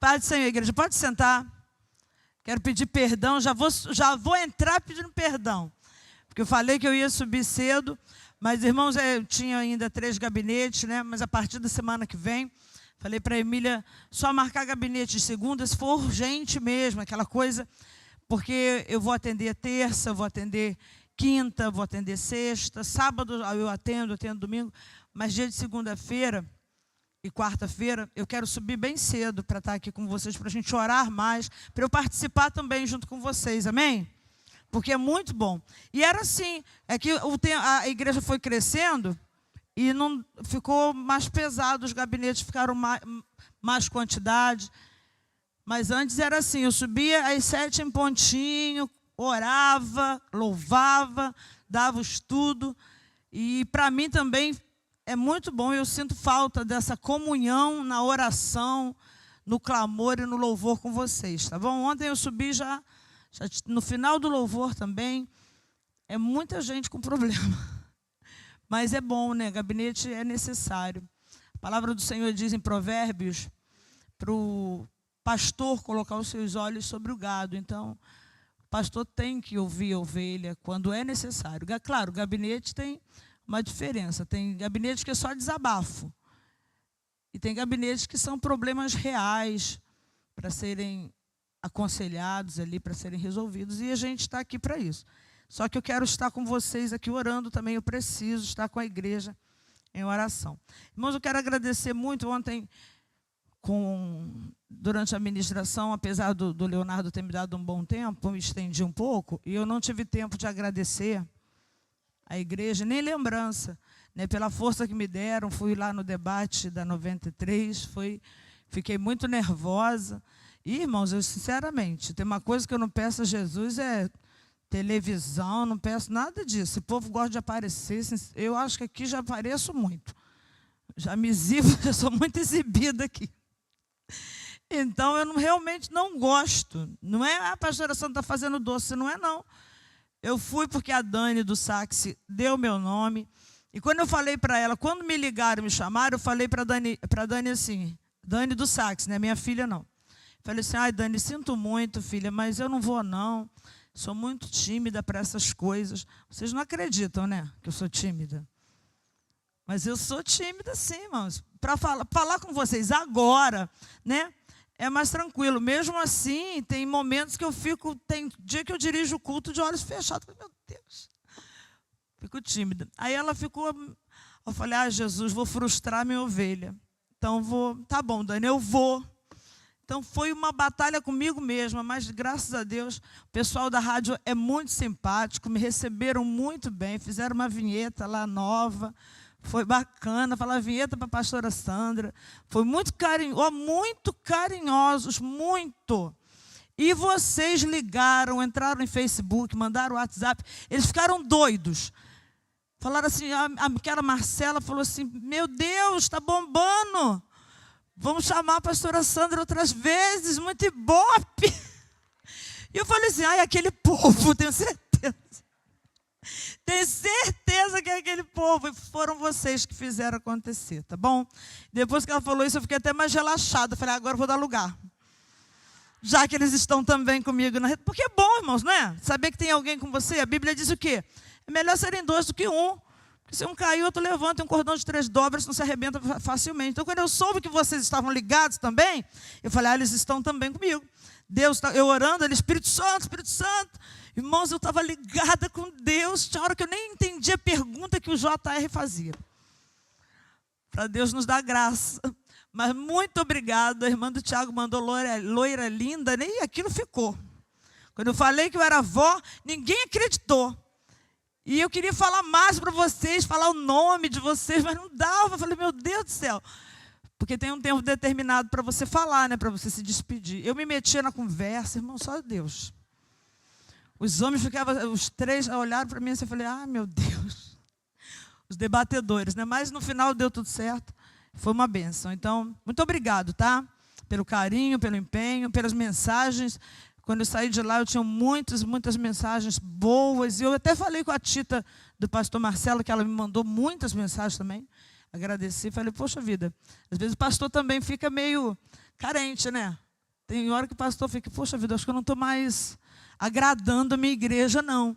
tarde, Senhor, igreja. Pode sentar. Quero pedir perdão. Já vou entrar pedindo perdão. Porque eu falei que eu ia subir cedo. Mas, irmãos, eu tinha ainda 3 gabinetes, né? Mas a partir da semana que vem, falei para a Emília só marcar gabinete de segunda, se for urgente mesmo, aquela coisa. Porque eu vou atender terça, vou atender quinta, vou atender sexta. Sábado eu atendo domingo. Mas dia de segunda-feira e quarta-feira, eu quero subir bem cedo para estar aqui com vocês, para a gente orar mais, para eu participar também junto com vocês, amém? Porque é muito bom. E era assim, é que a igreja foi crescendo e não ficou mais pesado, os gabinetes ficaram mais quantidade. Mas antes era assim, eu subia às 7 em pontinho, orava, louvava, dava o estudo. E para mim também é muito bom, eu sinto falta dessa comunhão na oração, no clamor e no louvor com vocês, tá bom? Ontem eu subi já no final do louvor também, é muita gente com problema. Mas é bom, né? Gabinete é necessário. A palavra do Senhor diz em Provérbios, para o pastor colocar os seus olhos sobre o gado. Então, o pastor tem que ouvir a ovelha quando é necessário. Claro, o gabinete tem uma diferença. Tem gabinetes que é só desabafo. E tem gabinetes que são problemas reais para serem aconselhados ali, para serem resolvidos. E a gente está aqui para isso. Só que eu quero estar com vocês aqui orando também. Eu preciso estar com a igreja em oração. Irmãos, eu quero agradecer muito. Ontem, durante a ministração, apesar do Leonardo ter me dado um bom tempo, eu me estendi um pouco, e eu não tive tempo de agradecer a igreja, nem lembrança, né, pela força que me deram. Fui lá no debate da 93, fiquei muito nervosa. E, irmãos, eu sinceramente, tem uma coisa que eu não peço a Jesus, é televisão, não peço nada disso. O povo gosta de aparecer, eu acho que aqui já apareço muito. Já me exibo, já sou muito exibida aqui. Então, eu realmente não gosto. Não é, a pastora Sandra está fazendo doce, não é, não. Eu fui porque a Dani do Sax deu meu nome. E quando eu falei para ela, quando me ligaram, me chamaram, eu falei para a Dani assim, Dani do Sax, né, minha filha não. Falei assim, ai, Dani, sinto muito, filha, mas eu não vou, não. Sou muito tímida para essas coisas. Vocês não acreditam, né, que eu sou tímida. Mas eu sou tímida, sim, irmãos. Para falar com vocês agora, né, é mais tranquilo. Mesmo assim, tem momentos que eu fico... Tem dia que eu dirijo o culto de olhos fechados. Meu Deus. Fico tímida. Aí ela ficou... Eu falei, ah, Jesus, vou frustrar minha ovelha. Então, tá bom, Dani, eu vou. Então, foi uma batalha comigo mesma, mas, graças a Deus, o pessoal da rádio é muito simpático, me receberam muito bem, fizeram uma vinheta lá nova, foi bacana, falaram vinheta para a pastora Sandra, foi muito carinhosos, muito. E vocês ligaram, entraram em Facebook, mandaram WhatsApp, eles ficaram doidos. Falaram assim, aquela Marcela falou assim, meu Deus, está bombando. Vamos chamar a pastora Sandra outras vezes, muito ibope. E eu falei assim, ai, aquele povo, tenho certeza. Tenho certeza que é aquele povo. E foram vocês que fizeram acontecer, tá bom? Depois que ela falou isso, eu fiquei até mais relaxada. Falei, agora eu vou dar lugar. Já que eles estão também comigo na rede. Porque é bom, irmãos, não é? Saber que tem alguém com você. A Bíblia diz o quê? É melhor serem 2 do que 1. Porque se um cair, outro levanta. Tem um cordão de 3 dobras, não se arrebenta facilmente. Então, quando eu soube que vocês estavam ligados também, eu falei, eles estão também comigo. Deus, eu orando, ele, Espírito Santo, Espírito Santo. Irmãos, eu estava ligada com Deus. Tinha hora que eu nem entendi a pergunta que o JR fazia. Para Deus nos dar graça. Mas muito obrigado. A irmã do Tiago mandou loira linda, nem aquilo ficou. Quando eu falei que eu era avó, ninguém acreditou. E eu queria falar mais para vocês, falar o nome de vocês, mas não dava. Eu falei, meu Deus do céu. Porque tem um tempo determinado para você falar, né, para você se despedir. Eu me metia na conversa, irmão, só Deus. Os homens ficavam, os 3 olharam para mim e eu falei, ah, meu Deus. Os debatedores, né? Mas no final deu tudo certo. Foi uma bênção. Então, muito obrigado, tá? Pelo carinho, pelo empenho, pelas mensagens. Quando eu saí de lá, eu tinha muitas mensagens boas. E eu até falei com a Tita do pastor Marcelo, que ela me mandou muitas mensagens também. Agradeci, falei, poxa vida, às vezes o pastor também fica meio carente, né? Tem hora que o pastor fica, poxa vida, acho que eu não estou mais agradando a minha igreja, não.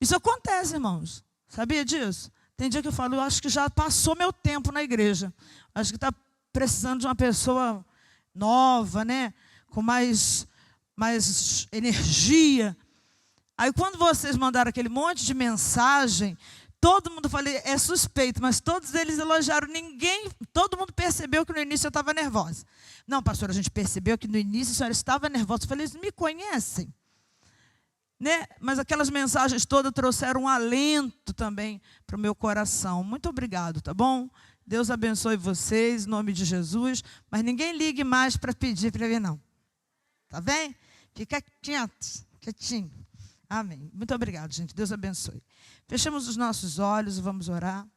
Isso acontece, irmãos. Sabia disso? Tem dia que eu falo, eu acho que já passou meu tempo na igreja. Acho que está precisando de uma pessoa nova, né? Com mais energia. Aí quando vocês mandaram aquele monte de mensagem, todo mundo falei, é suspeito, mas todos eles elogiaram. Todo mundo percebeu que no início eu estava nervosa. Não, pastor, a gente percebeu que no início a senhora estava nervosa. Eu falei, eles me conhecem. Né? Mas aquelas mensagens todas trouxeram um alento também para o meu coração. Muito obrigado, tá bom? Deus abençoe vocês, em nome de Jesus. Mas ninguém ligue mais para pedir para ver, não. Tá bem? Fica quieto, quietinho. Amém. Muito obrigado, gente. Deus abençoe. Fechamos os nossos olhos e vamos orar.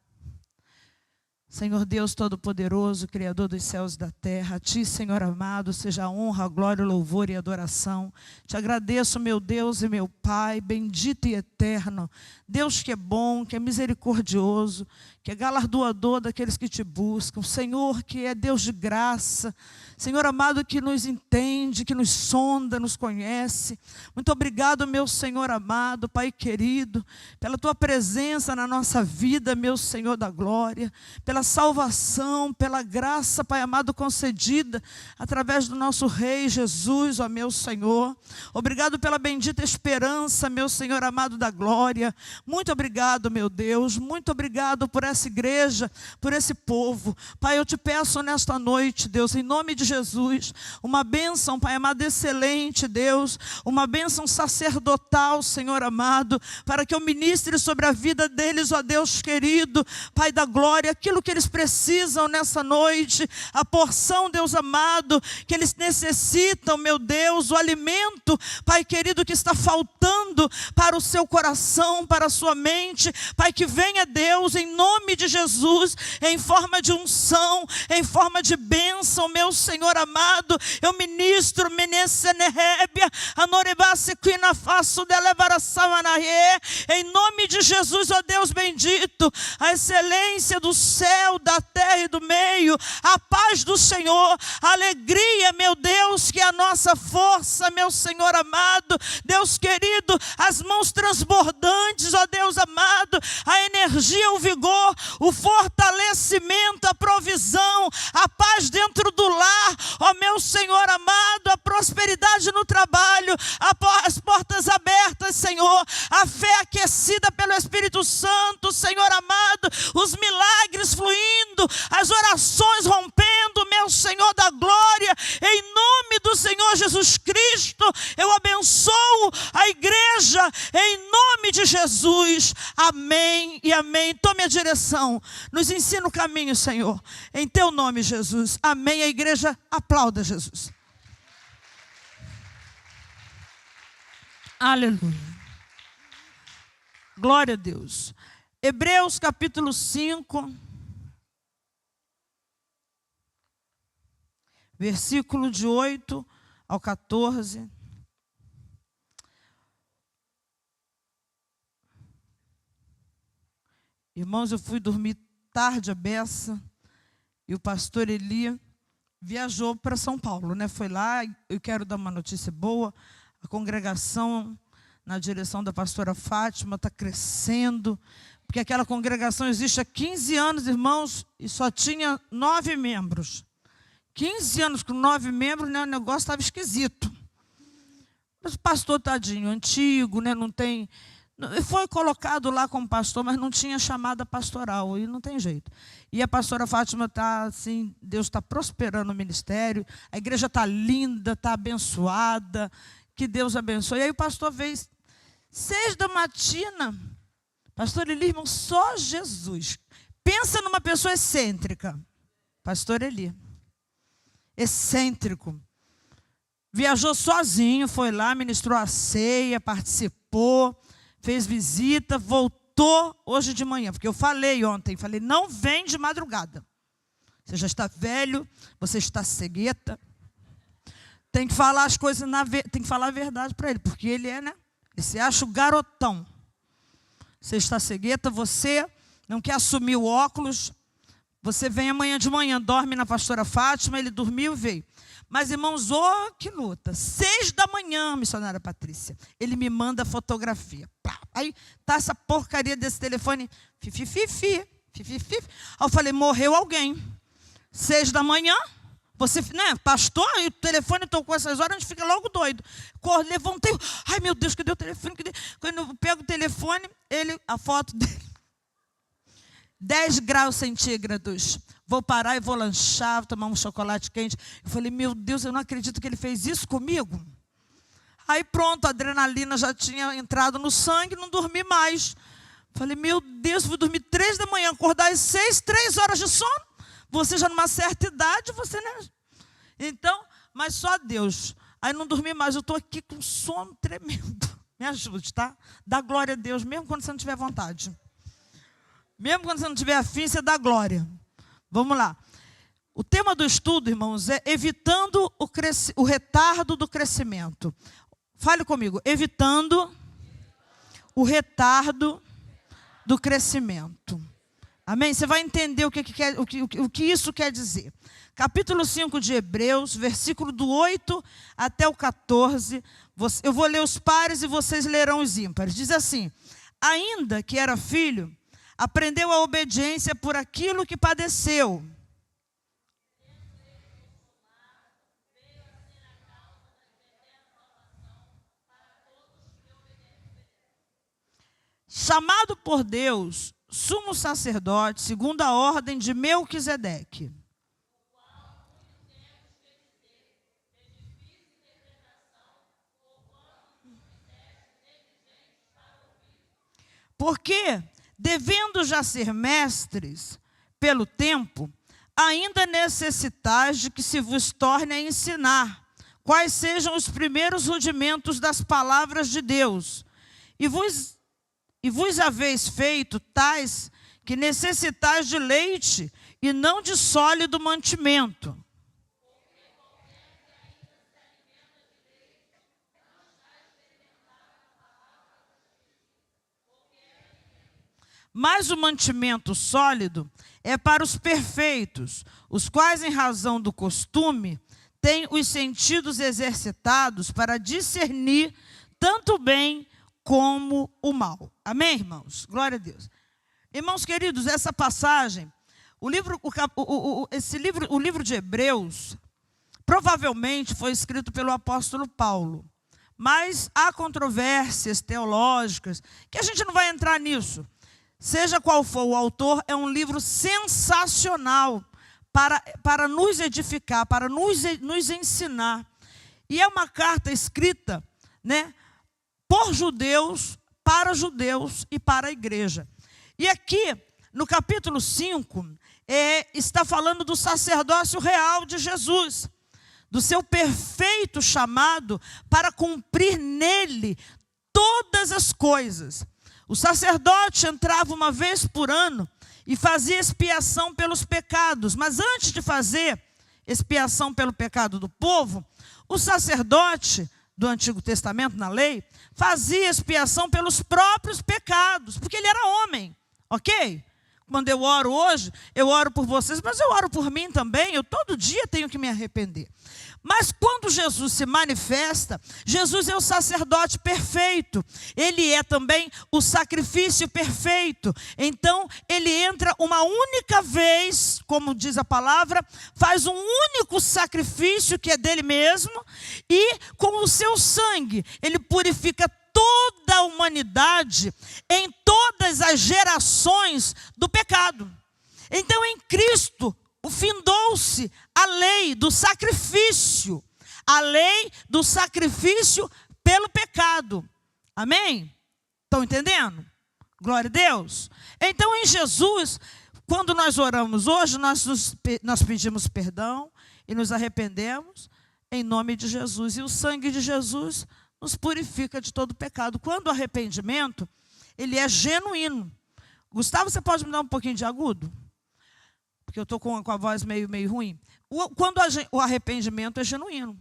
Senhor Deus Todo-Poderoso, Criador dos céus e da terra, a Ti, Senhor amado, seja a honra, a glória, o louvor e a adoração. Te agradeço, meu Deus e meu Pai, bendito e eterno. Deus que é bom, que é misericordioso, que é galardoador daqueles que Te buscam. Senhor, que é Deus de graça. Senhor amado, que nos entende, que nos sonda, nos conhece. Muito obrigado, meu Senhor amado, Pai querido, pela Tua presença na nossa vida, meu Senhor da glória, pela salvação, pela graça, Pai amado, concedida através do nosso Rei Jesus, ó meu Senhor. Obrigado pela bendita esperança, meu Senhor amado da glória. Muito obrigado, meu Deus, muito obrigado por essa igreja, por esse povo. Pai, eu te peço nesta noite, Deus, em nome de Jesus, uma bênção, Pai amado, excelente, Deus, uma bênção sacerdotal, Senhor amado, para que eu ministre sobre a vida deles, ó Deus querido, Pai da glória, aquilo que eles precisam nessa noite, a porção, Deus amado, que eles necessitam, meu Deus, o alimento, Pai querido, que está faltando para o seu coração, para a sua mente, Pai, que venha, Deus, em nome de Jesus, em forma de unção, em forma de bênção, meu Senhor amado. Eu ministro, em nome de Jesus, ó Deus bendito, a excelência do céu, da terra e do meio, a paz do Senhor, a alegria, meu Deus, que é a nossa força, meu Senhor amado, Deus querido, as mãos transbordantes, ó Deus amado, a energia, o vigor, o fortalecimento, a provisão, a paz dentro do lar, ó meu Senhor amado, a prosperidade no trabalho, as portas abertas, Senhor, a fé aquecida pelo Espírito Santo, Senhor amado, os milagres fluindo, as orações rompendo, meu Senhor da glória, em nome do Senhor Jesus Cristo, eu abençoo a igreja, em nome de Jesus, amém e amém. Tome a direção, nos ensina o caminho, Senhor, em Teu nome, Jesus, amém. A igreja aplauda Jesus. Aleluia. Glória a Deus. Hebreus capítulo 5, versículo de 8 ao 14. Irmãos, eu fui dormir tarde à beça e o pastor Eli viajou para São Paulo, né? Foi lá, eu quero dar uma notícia boa, a congregação na direção da pastora Fátima está crescendo, porque aquela congregação existe há 15 anos, irmãos, e só tinha 9 membros. 15 anos com 9 membros, né, o negócio estava esquisito. Mas o pastor, tadinho, antigo, né, não tem... Foi colocado lá como pastor, mas não tinha chamada pastoral, e não tem jeito. E a pastora Fátima está assim, Deus está prosperando o ministério, a igreja está linda, está abençoada, que Deus abençoe. E aí o pastor veio, 6 da matina, pastor Eli, irmão, só Jesus. Pensa numa pessoa excêntrica, pastor Eli, excêntrico. Viajou sozinho, foi lá, ministrou a ceia, participou, fez visita, voltou hoje de manhã, porque eu falei ontem, não vem de madrugada. Você já está velho, você está cegueta. Tem que falar as coisas, tem que falar a verdade para ele, porque ele é, né? Ele se acha o garotão. Você está cegueta, você não quer assumir o óculos, você vem amanhã de manhã, dorme na pastora Fátima, ele dormiu e veio. Mas, irmãos, que luta. 6 da manhã, missionária Patrícia, ele me manda a fotografia. Aí tá essa porcaria desse telefone, fifififi. Aí eu falei, morreu alguém. 6 da manhã, você, né, pastor, e o telefone tocou essas horas, a gente fica logo doido. Levantei, ai meu Deus, cadê o telefone? Quando eu pego o telefone, a foto dele, 10 graus centígrados. Vou parar e vou lanchar, vou tomar um chocolate quente. Eu falei, meu Deus, eu não acredito que ele fez isso comigo. Aí pronto, a adrenalina já tinha entrado no sangue, não dormi mais. Falei, meu Deus, vou dormir 3 da manhã, acordar às 6, 3 horas de sono. Você já numa certa idade, você, né? Então, mas só Deus. Aí não dormi mais, eu estou aqui com sono tremendo. Me ajude, tá? Dá glória a Deus, mesmo quando você não tiver vontade. Mesmo quando você não tiver afim, você dá glória. Vamos lá. O tema do estudo, irmãos, é evitando o retardo do crescimento. Fale comigo, evitando o retardo do crescimento. Amém? Você vai entender o que isso quer dizer. Capítulo 5 de Hebreus, versículo do 8 até o 14. Eu vou ler os pares e vocês lerão os ímpares. Diz assim, ainda que era filho, aprendeu a obediência por aquilo que padeceu. Chamado por Deus, sumo sacerdote, segundo a ordem de Melquisedeque. Porque, devendo já ser mestres pelo tempo, ainda necessitais de que se vos torne a ensinar quais sejam os primeiros rudimentos das palavras de Deus. E vos haveis feito tais que necessitais de leite e não de sólido mantimento. Mas o mantimento sólido é para os perfeitos, os quais, em razão do costume, têm os sentidos exercitados para discernir tanto o bem como o mal. Amém, irmãos? Glória a Deus. Irmãos queridos, essa passagem, o livro de Hebreus, provavelmente foi escrito pelo apóstolo Paulo. Mas há controvérsias teológicas, que a gente não vai entrar nisso. Seja qual for o autor, é um livro sensacional para nos edificar, para nos ensinar. E é uma carta escrita, né, por judeus, para judeus e para a igreja. E aqui, no capítulo 5, está falando do sacerdócio real de Jesus, do seu perfeito chamado para cumprir nele todas as coisas. O sacerdote entrava uma vez por ano e fazia expiação pelos pecados. Mas antes de fazer expiação pelo pecado do povo, o sacerdote do Antigo Testamento, na lei, fazia expiação pelos próprios pecados, porque ele era homem, ok? Quando eu oro hoje, eu oro por vocês, mas eu oro por mim também, eu todo dia tenho que me arrepender. Mas quando Jesus se manifesta, Jesus é o sacerdote perfeito, ele é também o sacrifício perfeito. Então, ele entra uma única vez, como diz a palavra, faz um único sacrifício que é dele mesmo, e com o seu sangue, ele purifica toda a humanidade em todas as gerações do pecado. Então, em Cristo, findou-se a lei do sacrifício, a lei do sacrifício pelo pecado. Amém? Estão entendendo? Glória a Deus. Então, em Jesus, quando nós oramos hoje, nós pedimos perdão e nos arrependemos em nome de Jesus. E o sangue de Jesus nos purifica de todo pecado. Quando o arrependimento, ele é genuíno. Gustavo, você pode me dar um pouquinho de agudo? Porque eu estou com a voz meio ruim. Quando o arrependimento é genuíno.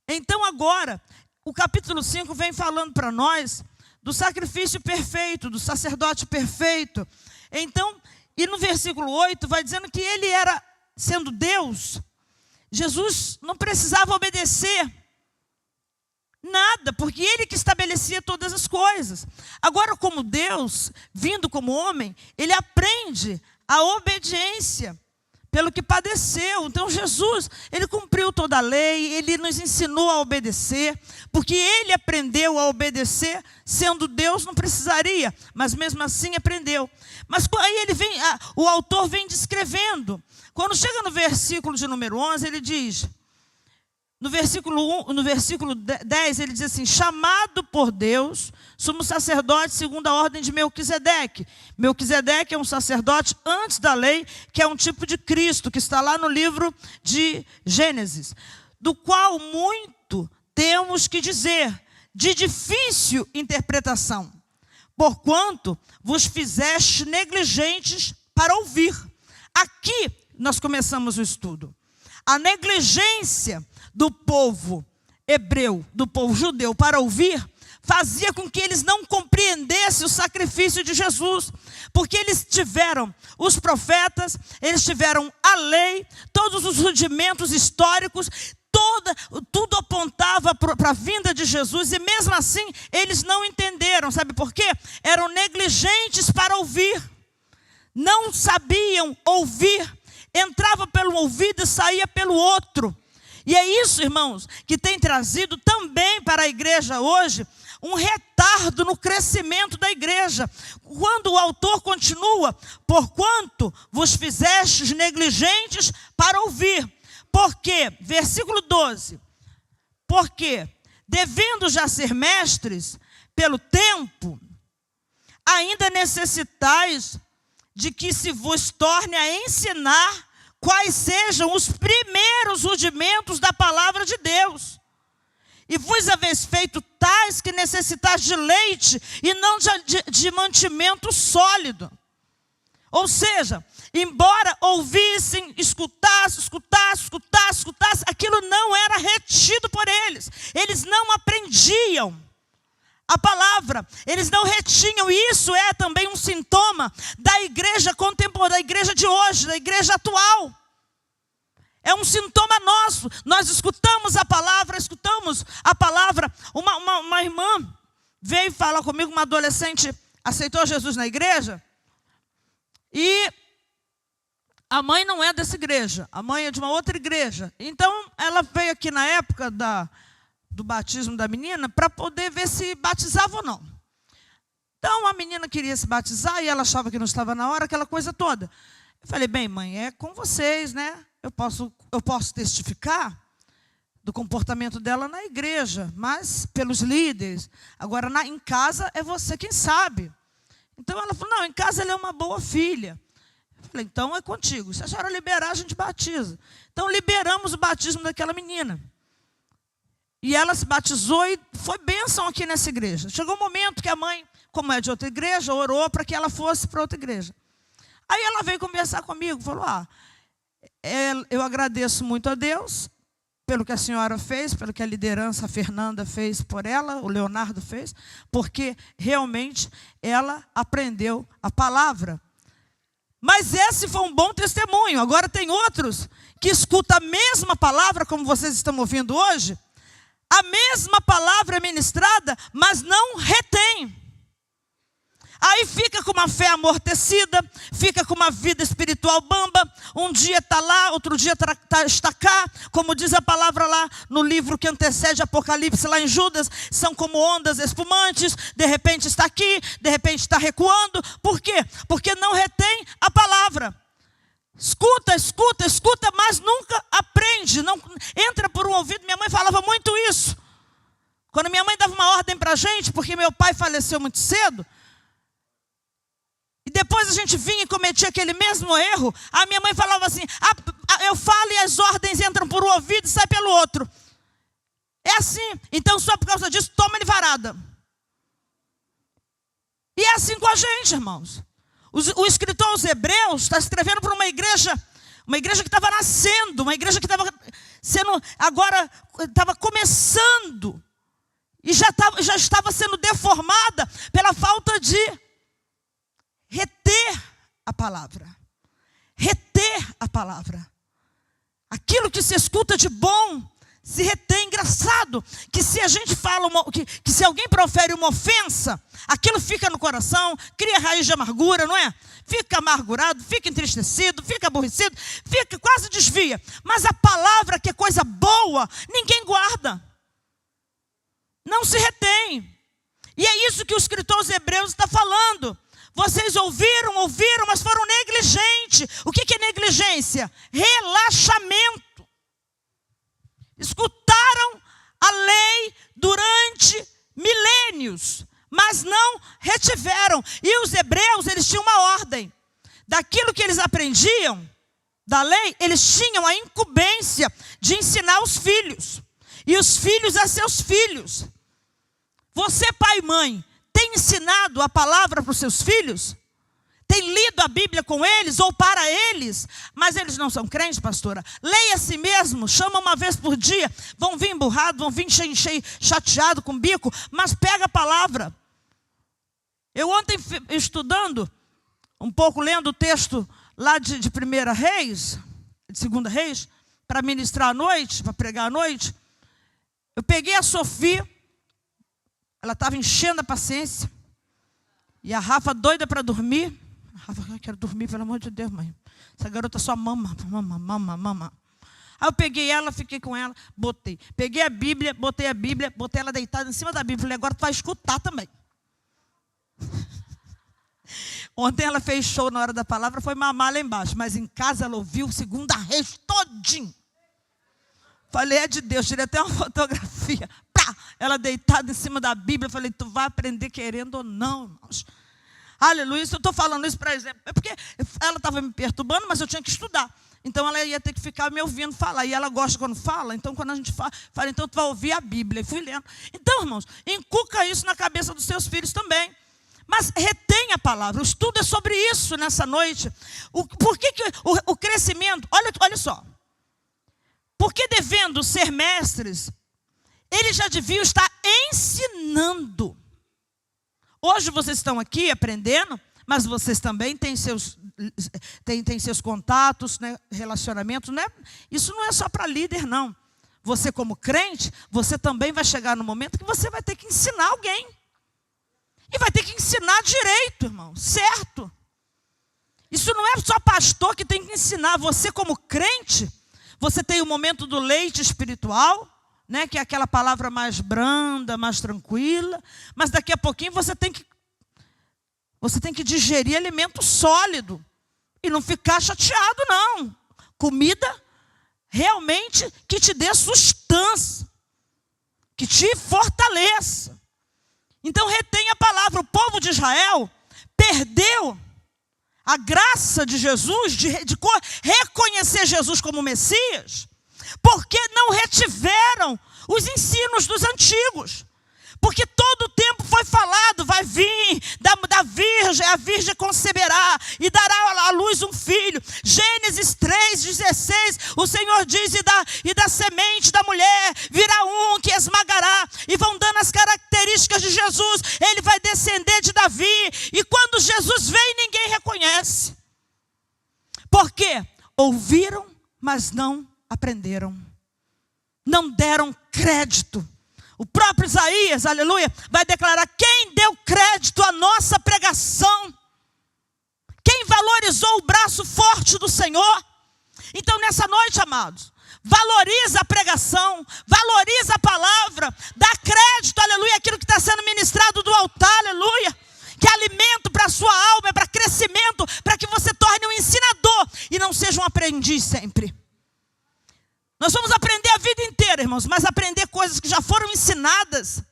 Então agora, o capítulo 5 vem falando para nós do sacrifício perfeito, do sacerdote perfeito. Então, e no versículo 8 vai dizendo que ele era, sendo Deus, Jesus não precisava obedecer nada, porque ele que estabelecia todas as coisas. Agora, como Deus, vindo como homem, ele aprende a obediência pelo que padeceu. Então Jesus, ele cumpriu toda a lei, ele nos ensinou a obedecer, porque ele aprendeu a obedecer, sendo Deus não precisaria, mas mesmo assim aprendeu. Mas aí o autor vem descrevendo. Quando chega no versículo de número 11, ele diz, no versículo 10, ele diz assim: chamado por Deus, sumo sacerdote segundo a ordem de Melquisedeque. Melquisedeque é um sacerdote antes da lei, que é um tipo de Cristo, que está lá no livro de Gênesis, do qual muito temos que dizer, de difícil interpretação, porquanto vos fizeste negligentes para ouvir. Aqui nós começamos o estudo. A negligência do povo hebreu, do povo judeu, para ouvir, fazia com que eles não compreendessem o sacrifício de Jesus, porque eles tiveram os profetas, eles tiveram a lei, todos os rudimentos históricos, tudo apontava para a vinda de Jesus, e mesmo assim eles não entenderam. Sabe por quê? Eram negligentes para ouvir, não sabiam ouvir, entrava pelo ouvido e saía pelo outro. E é isso, irmãos, que tem trazido também para a igreja hoje um retardo no crescimento da igreja. Quando o autor continua, porquanto vos fizestes negligentes para ouvir. Porque, versículo 12, porque, devendo já ser mestres pelo tempo, ainda necessitais de que se vos torne a ensinar quais sejam os primeiros rudimentos da palavra de Deus. E vos haveis feito tais que necessitais de leite e não de mantimento sólido. Ou seja, embora ouvissem, escutassem, aquilo não era retido por eles. Eles não aprendiam a palavra, eles não retinham. E isso é também um sintoma da igreja contemporânea, da igreja de hoje, da igreja atual. É um sintoma nosso. Nós escutamos a palavra. Uma irmã veio falar comigo, uma adolescente aceitou Jesus na igreja, e a mãe não é dessa igreja, a mãe é de uma outra igreja. Então ela veio aqui na época do batismo da menina para poder ver se batizava ou não. Então a menina queria se batizar e ela achava que não estava na hora, aquela coisa toda. Eu falei, bem, mãe, é com vocês, né? Eu posso testificar do comportamento dela na igreja, mas pelos líderes. Agora, em casa, é você quem sabe. Então ela falou, não, em casa ela é uma boa filha. Eu falei, então é contigo. Se a senhora liberar, a gente batiza. Então liberamos o batismo daquela menina. E ela se batizou e foi bênção aqui nessa igreja. Chegou um momento que a mãe, como é de outra igreja, orou para que ela fosse para outra igreja. Aí ela veio conversar comigo, falou, eu agradeço muito a Deus pelo que a senhora fez, pelo que a liderança, a Fernanda fez por ela, o Leonardo fez, porque realmente ela aprendeu a palavra. Mas esse foi um bom testemunho. Agora tem outros que escutam a mesma palavra, como vocês estão ouvindo hoje, a mesma palavra ministrada, mas não retém. Aí fica com uma fé amortecida, fica com uma vida espiritual bamba. Um dia está lá, outro dia está cá. Como diz a palavra lá no livro que antecede Apocalipse, lá em Judas, são como ondas espumantes. De repente está aqui, de repente está recuando. Por quê? Porque não retém a palavra. Escuta, mas nunca aprende. Não entra por um ouvido. Minha mãe falava muito isso. Quando minha mãe dava uma ordem para a gente, porque meu pai faleceu muito cedo, e depois a gente vinha e cometia aquele mesmo erro, a minha mãe falava assim, eu falo e as ordens entram por um ouvido e saem pelo outro. É assim. Então só por causa disso, toma ele varada. E é assim com a gente, irmãos. O escritor aos Hebreus está escrevendo para uma igreja que estava nascendo, uma igreja que estava sendo, agora estava começando, e já estava sendo deformada pela falta de reter a palavra. Reter a palavra. Aquilo que se escuta de bom se retém. Engraçado que se a gente fala, que se alguém profere uma ofensa, aquilo fica no coração, cria raiz de amargura, não é? Fica amargurado, fica entristecido, fica aborrecido, fica, quase desvia. Mas a palavra, que é coisa boa, ninguém guarda. Não se retém. E é isso que o escritor aos Hebreus está falando. Vocês ouviram, mas foram negligentes. O que é negligência? Relaxamento. Escutaram a lei durante milênios, mas não retiveram. E os hebreus, eles tinham uma ordem. Daquilo que eles aprendiam, da lei, eles tinham a incumbência de ensinar os filhos. E os filhos a seus filhos. Você, pai e mãe, tem ensinado a palavra para os seus filhos? Tem lido a Bíblia com eles ou para eles? Mas eles não são crentes, pastora. Leia a si mesmo, chama uma vez por dia. Vão vir emburrados, vão vir chateado com o bico, mas pega a palavra. Eu ontem, estudando, um pouco lendo o texto lá de 1 Reis, de 2 Reis, para ministrar à noite, para pregar à noite, eu peguei a Sofia. Ela estava enchendo a paciência. E a Rafa doida para dormir. Rafa, eu quero dormir, pelo amor de Deus, mãe. Essa garota só mama. Aí eu peguei ela, fiquei com ela, botei. Peguei a Bíblia, botei ela deitada em cima da Bíblia. Falei, agora tu vai escutar também. Ontem ela fez show na hora da palavra, foi mamar lá embaixo. Mas em casa ela ouviu 2 Reis todinho. Falei, é de Deus, tirei até uma fotografia. Pá! Ela deitada em cima da Bíblia. Falei, tu vai aprender querendo ou não, irmãos. Aleluia, eu estou falando isso para exemplo. É porque ela estava me perturbando, mas eu tinha que estudar. Então ela ia ter que ficar me ouvindo falar. E ela gosta quando fala. Então quando a gente fala, então tu vai ouvir a Bíblia. E fui lendo. Então, irmãos, inculca isso na cabeça dos seus filhos também. Mas retenha a palavra. O estudo é sobre isso nessa noite. Por que o crescimento... Olha só. Porque devendo ser mestres, eles já deviam estar ensinando. Hoje vocês estão aqui aprendendo, mas vocês também têm seus contatos, né, relacionamentos. Né? Isso não é só para líder, não. Você como crente, você também vai chegar no momento que você vai ter que ensinar alguém. E vai ter que ensinar direito, irmão, certo? Isso não é só pastor que tem que ensinar. Você como crente... Você tem o momento do leite espiritual, né, que é aquela palavra mais branda, mais tranquila. Mas daqui a pouquinho você tem que digerir alimento sólido. E não ficar chateado, não. Comida realmente que te dê sustância. Que te fortaleça. Então retenha a palavra. O povo de Israel perdeu a graça de Jesus, de reconhecer Jesus como Messias, porque não retiveram os ensinos dos antigos. Porque todo o tempo foi falado, vai vir da virgem, a virgem conceberá e dará à luz um filho. Gênesis 3:16, o Senhor diz, e da semente da mulher virá um que esmagará. E vão dando as características de Jesus, ele vai descender de Davi. E quando Jesus vem, ninguém reconhece. Por quê? Ouviram, mas não aprenderam. Não deram crédito. O próprio Isaías, aleluia, vai declarar: quem deu crédito à nossa pregação? Quem valorizou o braço forte do Senhor? Então nessa noite, amados, valoriza a pregação, valoriza a palavra, dá crédito, aleluia, aquilo que está sendo ministrado do altar, aleluia, que é alimento para a sua alma, é para crescimento, para que você torne um ensinador e não seja um aprendiz sempre. Nós vamos aprender a vida inteira, irmãos, mas aprender coisas que já foram ensinadas,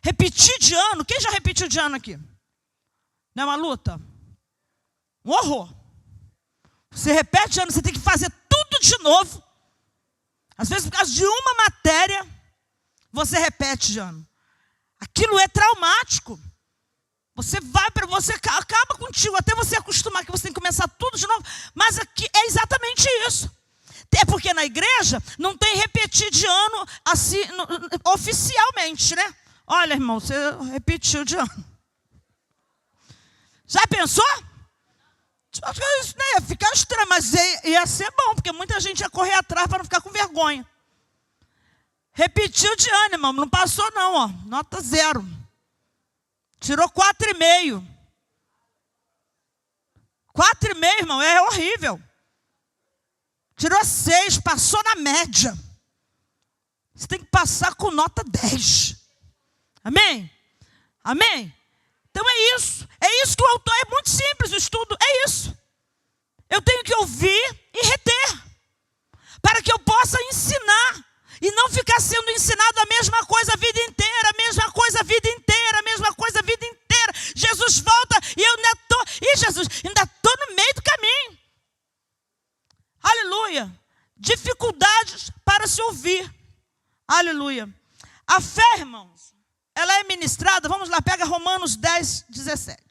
repetir de ano. Quem já repetiu de ano aqui? Não é uma luta? Um horror. Você repete de ano, você tem que fazer tudo de novo. Às vezes, por causa de uma matéria, você repete de ano. Aquilo é traumático. Você acaba contigo, até você acostumar que você tem que começar tudo de novo. Mas aqui é exatamente isso. É porque na igreja não tem repetir de ano assim, oficialmente, né? Olha, irmão, você repetiu de ano. Já pensou? Isso, né? Ia ficar extremamente mas ia ser bom, porque muita gente ia correr atrás para não ficar com vergonha. Repetiu de ano, irmão, não passou não, ó, nota 0. Tirou 4,5. 4,5, irmão, é horrível. Tirou 6, passou na média. Você tem que passar com nota 10. Amém? Amém? Então é isso que o autor, é muito simples o estudo, é isso. Eu tenho que ouvir e reter, para que eu possa ensinar, e não ficar sendo ensinado a mesma coisa a vida inteira, a mesma coisa a vida inteira, a mesma coisa a vida inteira. Jesus volta e eu ainda estou, Jesus, ainda estou no meio do caminho. Aleluia. Dificuldades para se ouvir. Aleluia. A fé, irmãos, ela é ministrada, vamos lá, pega Romanos 10, 17.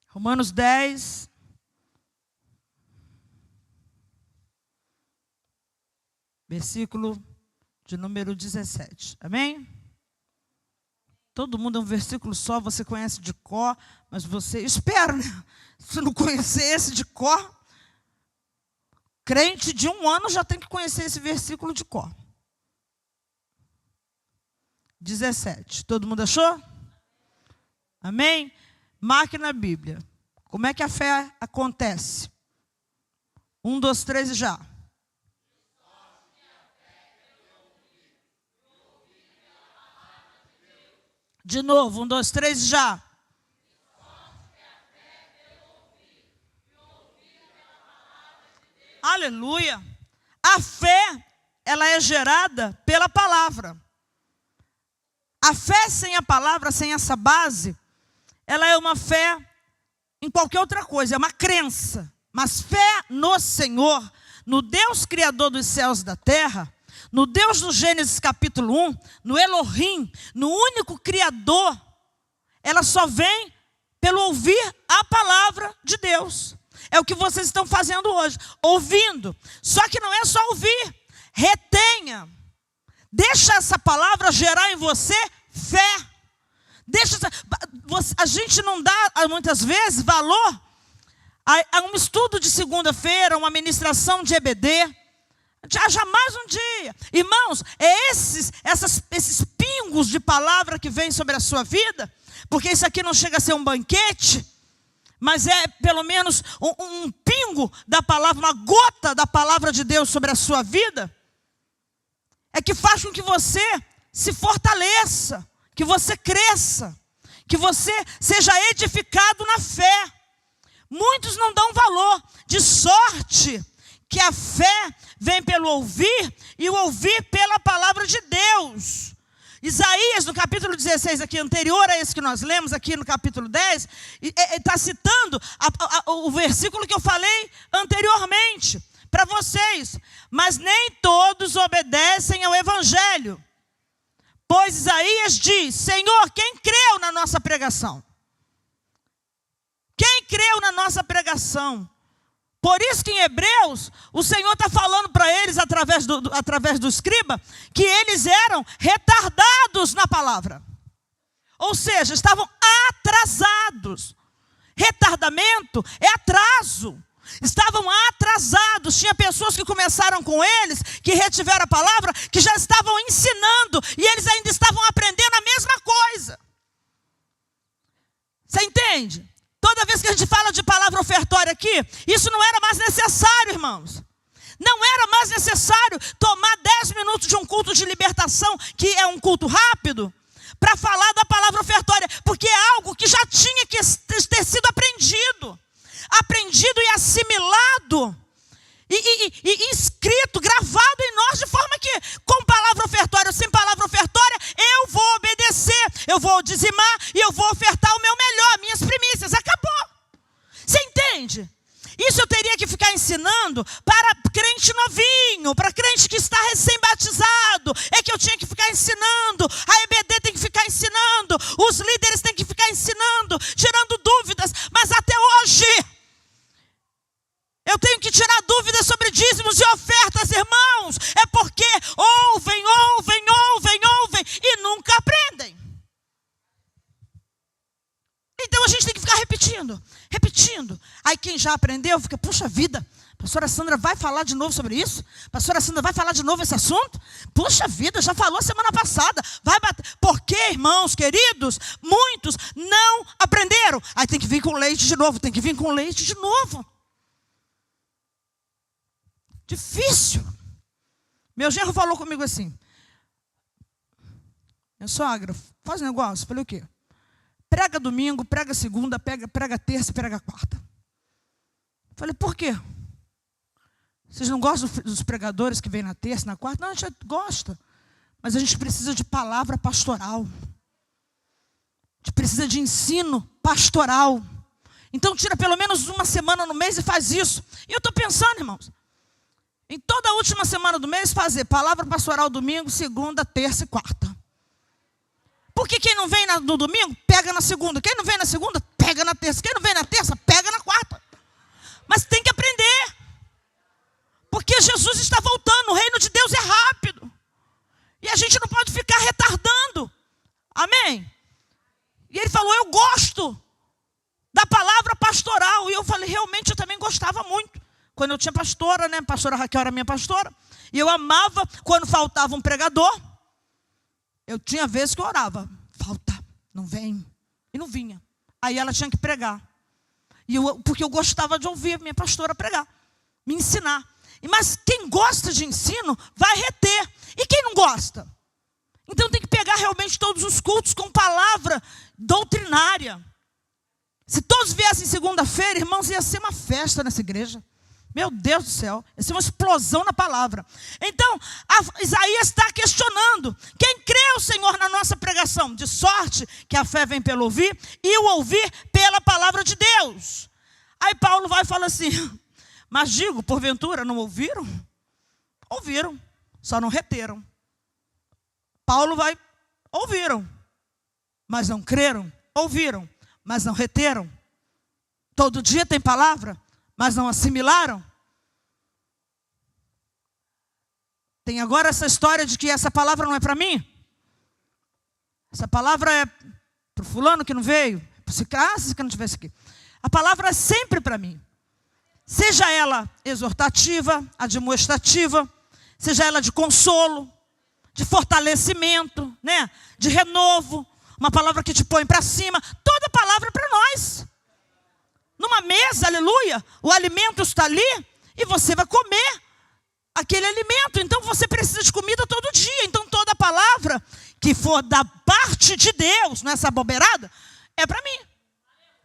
Romanos 10, versículo de número 17. Amém? Todo mundo é um versículo só, você conhece de cor, mas você, espera, né? Se não conhecer esse de cor, crente de 1 ano já tem que conhecer esse versículo de cor. 17. Todo mundo achou? Amém? Marque na Bíblia. Como é que a fé acontece? 1, 2, 3 e já. De novo, 1, 2, 3 e já. Aleluia. A fé, ela é gerada pela palavra. A fé sem a palavra, sem essa base, ela é uma fé em qualquer outra coisa, é uma crença. Mas fé no Senhor, no Deus Criador dos céus e da terra, no Deus do Gênesis capítulo 1, no Elohim, no único Criador, ela só vem pelo ouvir a palavra de Deus. É o que vocês estão fazendo hoje, ouvindo. Só que não é só ouvir, retenha. Deixa essa palavra gerar em você fé. A gente não dá, muitas vezes, valor a um estudo de segunda-feira, uma ministração de EBD. Jamais um dia. Irmãos, é esses pingos de palavra que vêm sobre a sua vida, porque isso aqui não chega a ser um banquete, mas é pelo menos um pingo da palavra, uma gota da palavra de Deus sobre a sua vida, é que faz com que você se fortaleça, que você cresça, que você seja edificado na fé. Muitos não dão valor, de sorte que a fé vem pelo ouvir e o ouvir pela palavra de Deus. Isaías, no capítulo 16, aqui anterior a esse que nós lemos, aqui no capítulo 10, está citando o versículo que eu falei anteriormente para vocês. Mas nem todos obedecem ao evangelho. Pois Isaías diz: Senhor, quem creu na nossa pregação? Quem creu na nossa pregação? Por isso que em Hebreus, o Senhor está falando para eles, através do escriba, que eles eram retardados na palavra. Ou seja, estavam atrasados. Retardamento é atraso. Estavam atrasados. Tinha pessoas que começaram com eles, que retiveram a palavra, que já estavam ensinando, e eles ainda estavam aprendendo a mesma coisa. Você entende? Toda vez que a gente fala de palavra ofertória aqui, isso não era mais necessário, irmãos. Não era mais necessário tomar 10 minutos de um culto de libertação, que é um culto rápido, para falar da palavra ofertória, porque é algo que já tinha que ter sido aprendido e assimilado, e escrito, gravado em nós, de forma que, com palavra ofertória ou sem palavra ofertória, eu vou obedecer, eu vou dizimar e eu vou ofertar o meu melhor, minhas primícias. Acabou. Você entende? Isso eu teria que ficar ensinando para crente novinho, para crente que está recém-batizado. É que eu tinha que ficar ensinando, a EBD tem que ficar ensinando, os líderes têm que ficar ensinando, tirando dúvidas. Mas até hoje, eu tenho que tirar dúvidas sobre dízimo repetindo. Aí quem já aprendeu fica, puxa vida, a pastora Sandra vai falar de novo sobre isso? A pastora Sandra vai falar de novo esse assunto? Puxa vida, já falou semana passada. Vai bater. Porque, irmãos queridos, muitos não aprenderam. Aí tem que vir com leite de novo, tem que vir com leite de novo. Difícil. Meu genro falou comigo assim, minha sogra, faz um negócio. Eu falei, o quê? Prega domingo, prega segunda, prega terça e prega quarta. Eu falei, por quê? Vocês não gostam dos pregadores que vêm na terça, na quarta? Não, a gente gosta. Mas a gente precisa de palavra pastoral. A gente precisa de ensino pastoral. Então tira pelo menos uma semana no mês e faz isso. E eu estou pensando, irmãos, em toda a última semana do mês fazer palavra pastoral domingo, segunda, terça e quarta. Porque quem não vem no domingo, pega na segunda. Quem não vem na segunda, pega na terça. Quem não vem na terça, pega na quarta. Mas tem que aprender. Porque Jesus está voltando. O reino de Deus é rápido. E a gente não pode ficar retardando. Amém? E ele falou, eu gosto da palavra pastoral. E eu falei, realmente eu também gostava muito. Quando eu tinha pastora, né? A pastora Raquel era minha pastora. E eu amava quando faltava um pregador. Eu tinha vezes que eu orava, falta, não vem, e não vinha. Aí ela tinha que pregar. Porque eu gostava de ouvir minha pastora pregar, me ensinar. Mas quem gosta de ensino vai reter. E quem não gosta? Então tem que pegar realmente todos os cultos com palavra doutrinária. Se todos viessem segunda-feira, irmãos, ia ser uma festa nessa igreja. Meu Deus do céu, ia ser uma explosão na palavra. Então, Isaías está questionando. Quem crê o Senhor na nossa pregação? De sorte que a fé vem pelo ouvir, e o ouvir pela palavra de Deus. Aí Paulo vai e fala assim, mas digo, porventura, não ouviram? Ouviram, só não reteram. Paulo vai, ouviram, mas não creram. Ouviram, mas não reteram. Todo dia tem palavra, mas não assimilaram. Tem agora essa história de que essa palavra não é para mim. Essa palavra é para o fulano que não veio, para o Cicrasse que não estivesse aqui. A palavra é sempre para mim. Seja ela exortativa, admoestativa, seja ela de consolo, de fortalecimento, né? De renovo, uma palavra que te põe para cima. Toda palavra é para nós. Numa mesa, aleluia, o alimento está ali e você vai comer aquele alimento. Então você precisa de comida todo dia. Então toda palavra que for da parte de Deus, nessa bobeirada, é para mim.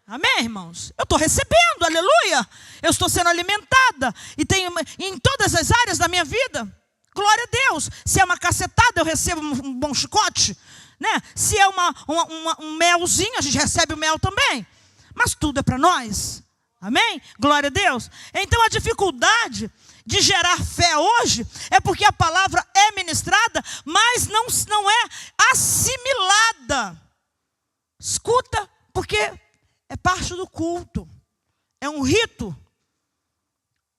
Amém, irmãos? Eu estou recebendo, aleluia. Eu estou sendo alimentada. E tem em todas as áreas da minha vida. Glória a Deus. Se é uma cacetada, eu recebo um bom chicote, né? Se é um melzinho, a gente recebe o mel também. Mas tudo é para nós. Amém? Glória a Deus. Então a dificuldade de gerar fé hoje é porque a palavra é ministrada, mas não é assimilada. Escuta, porque é parte do culto. É um rito.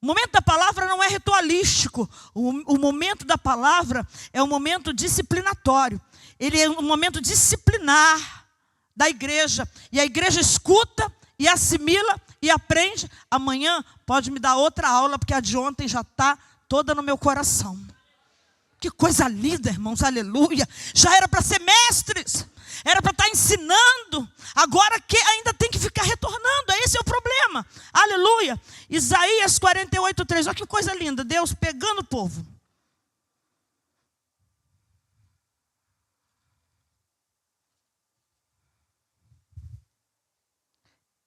O momento da palavra não é ritualístico. O momento da palavra é um momento disciplinatório. Ele é um momento disciplinar da igreja. E a igreja escuta e assimila e aprende. Amanhã pode me dar outra aula, porque a de ontem já está toda no meu coração. Que coisa linda, irmãos, aleluia. Já era para ser mestres, era para estar ensinando. Agora que ainda tem que ficar retornando. Esse é o problema, aleluia. Isaías 48:3, olha que coisa linda. Deus pegando o povo.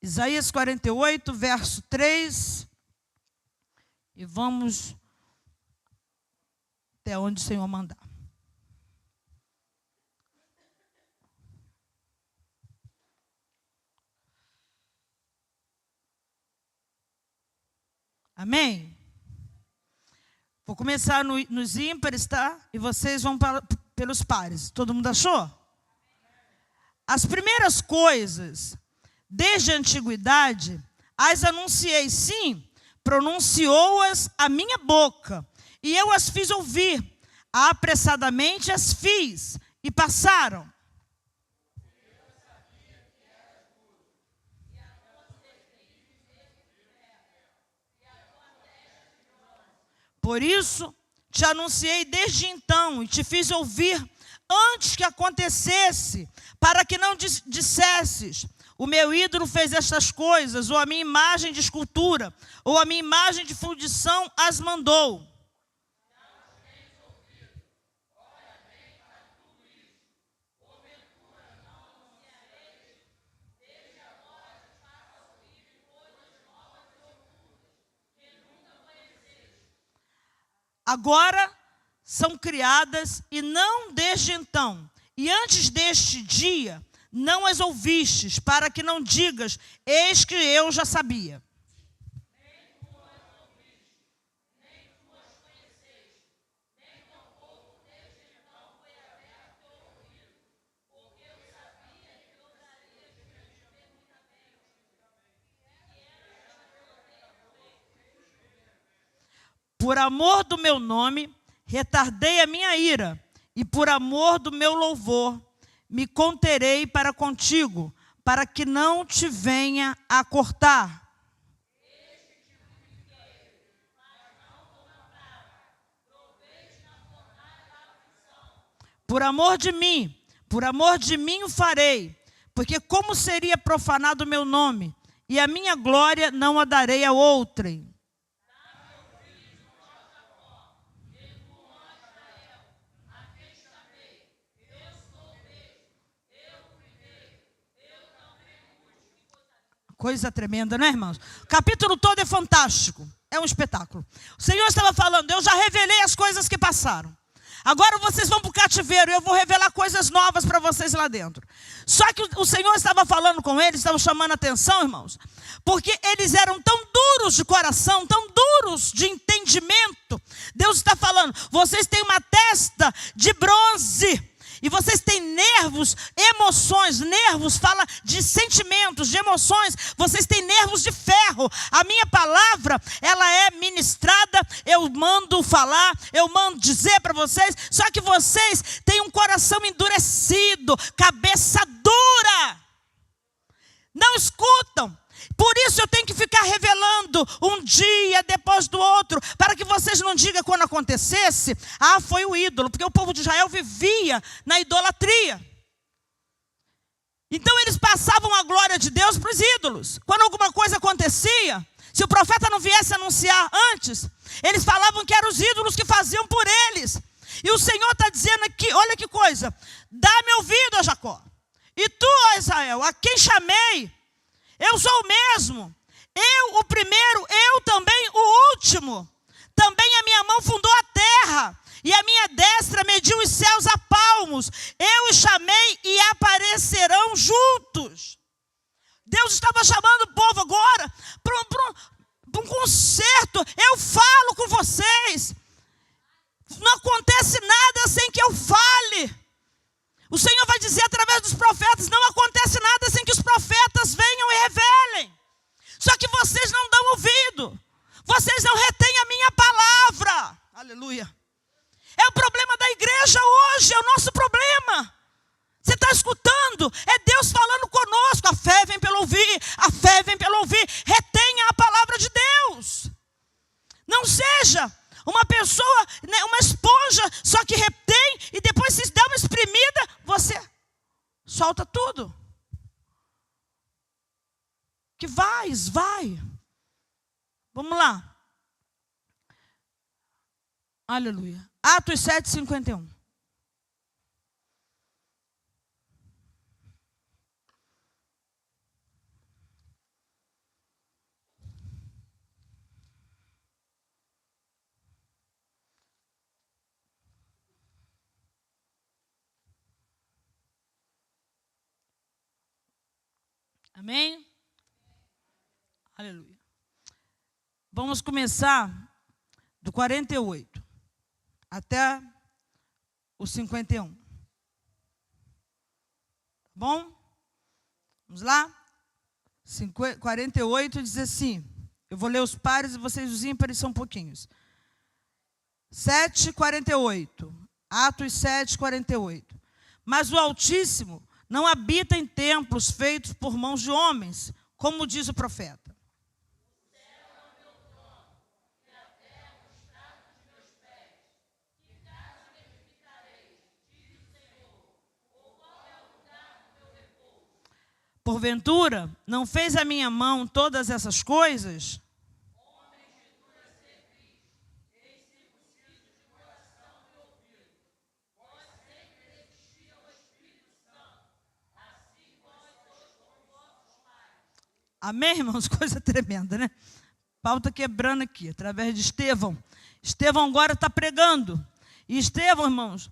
Isaías 48, verso 3. E vamos até onde o Senhor mandar. Amém? Vou começar nos ímpares, tá? E vocês vão pelos pares. Todo mundo achou? As primeiras coisas, desde a antiguidade, as anunciei, sim, pronunciou-as a minha boca, e eu as fiz ouvir, apressadamente as fiz, e passaram. Por isso, te anunciei desde então e te fiz ouvir antes que acontecesse, para que não dissesses: o meu ídolo fez estas coisas, ou a minha imagem de escultura, ou a minha imagem de fundição as mandou. Agora são criadas e não desde então. E antes deste dia não as ouvistes, para que não digas: eis que eu já sabia. Nem tu as ouviste, nem tu as conheceste, nem tampouco desde então foi aberto teu ouvido, porque eu sabia que eu daria de receber muita bênção. Por amor do meu nome, retardei a minha ira, e por amor do meu louvor, me conterei para contigo, para que não te venha a cortar. Por amor de mim o farei, porque como seria profanado o meu nome, e a minha glória não a darei a outrem. Coisa tremenda, né, irmãos? O capítulo todo é fantástico. É um espetáculo. O Senhor estava falando: eu já revelei as coisas que passaram. Agora vocês vão para o cativeiro e eu vou revelar coisas novas para vocês lá dentro. Só que o Senhor estava falando com eles, estava chamando a atenção, irmãos, porque eles eram tão duros de coração, tão duros de entendimento. Deus está falando: vocês têm uma testa de bronze. E vocês têm nervos, emoções. Nervos fala de sentimentos, de emoções. Vocês têm nervos de ferro. A minha palavra, ela é ministrada. Eu mando falar, eu mando dizer para vocês. Só que vocês têm um coração endurecido, cabeça dura. Não escutam. Por isso eu tenho que ficar revelando um dia depois do outro, para que vocês não digam quando acontecesse: ah, foi o ídolo, porque o povo de Israel vivia na idolatria. Então eles passavam a glória de Deus para os ídolos. Quando alguma coisa acontecia, se o profeta não viesse anunciar antes, eles falavam que eram os ídolos que faziam por eles. E o Senhor está dizendo aqui, olha que coisa: dá-me ouvido, ó Jacó, e tu, ó Israel, a quem chamei, eu sou o mesmo, eu o primeiro, eu também o último. Também a minha mão fundou a terra, e a minha destra mediu os céus a palmos. Eu os chamei e aparecerão juntos. Deus estava chamando o povo agora para um concerto. Eu falo com vocês. Não acontece nada sem que eu fale. O Senhor vai dizer através dos profetas: não acontece nada sem que os profetas venham e revelem. Só que vocês não dão ouvido. Vocês não retêm a minha palavra. Aleluia. É o problema da igreja hoje, é o nosso problema. Você está escutando? É Deus falando conosco. A fé vem pelo ouvir, a fé vem pelo ouvir. Retenha a palavra de Deus. Não seja uma pessoa, né, uma esponja, só que retém e depois se dá uma espremida, você solta tudo. Que vai. Vamos lá. Aleluia. Atos 7:51. Amém? Aleluia. Vamos começar do 48 até o 51. Bom? Vamos lá? 48 diz assim. Eu vou ler os pares e vocês os ímpares são pouquinhos. 7:48. Atos 7:48. Mas o Altíssimo não habita em templos feitos por mãos de homens, como diz o profeta. O céu é o meu trono, e a terra o estrado de porventura, não fez a minha mão todas essas coisas? Amém, irmãos? Coisa tremenda, né? Paulo está quebrando aqui, através de Estevão. Estevão agora está pregando. E Estevão, irmãos,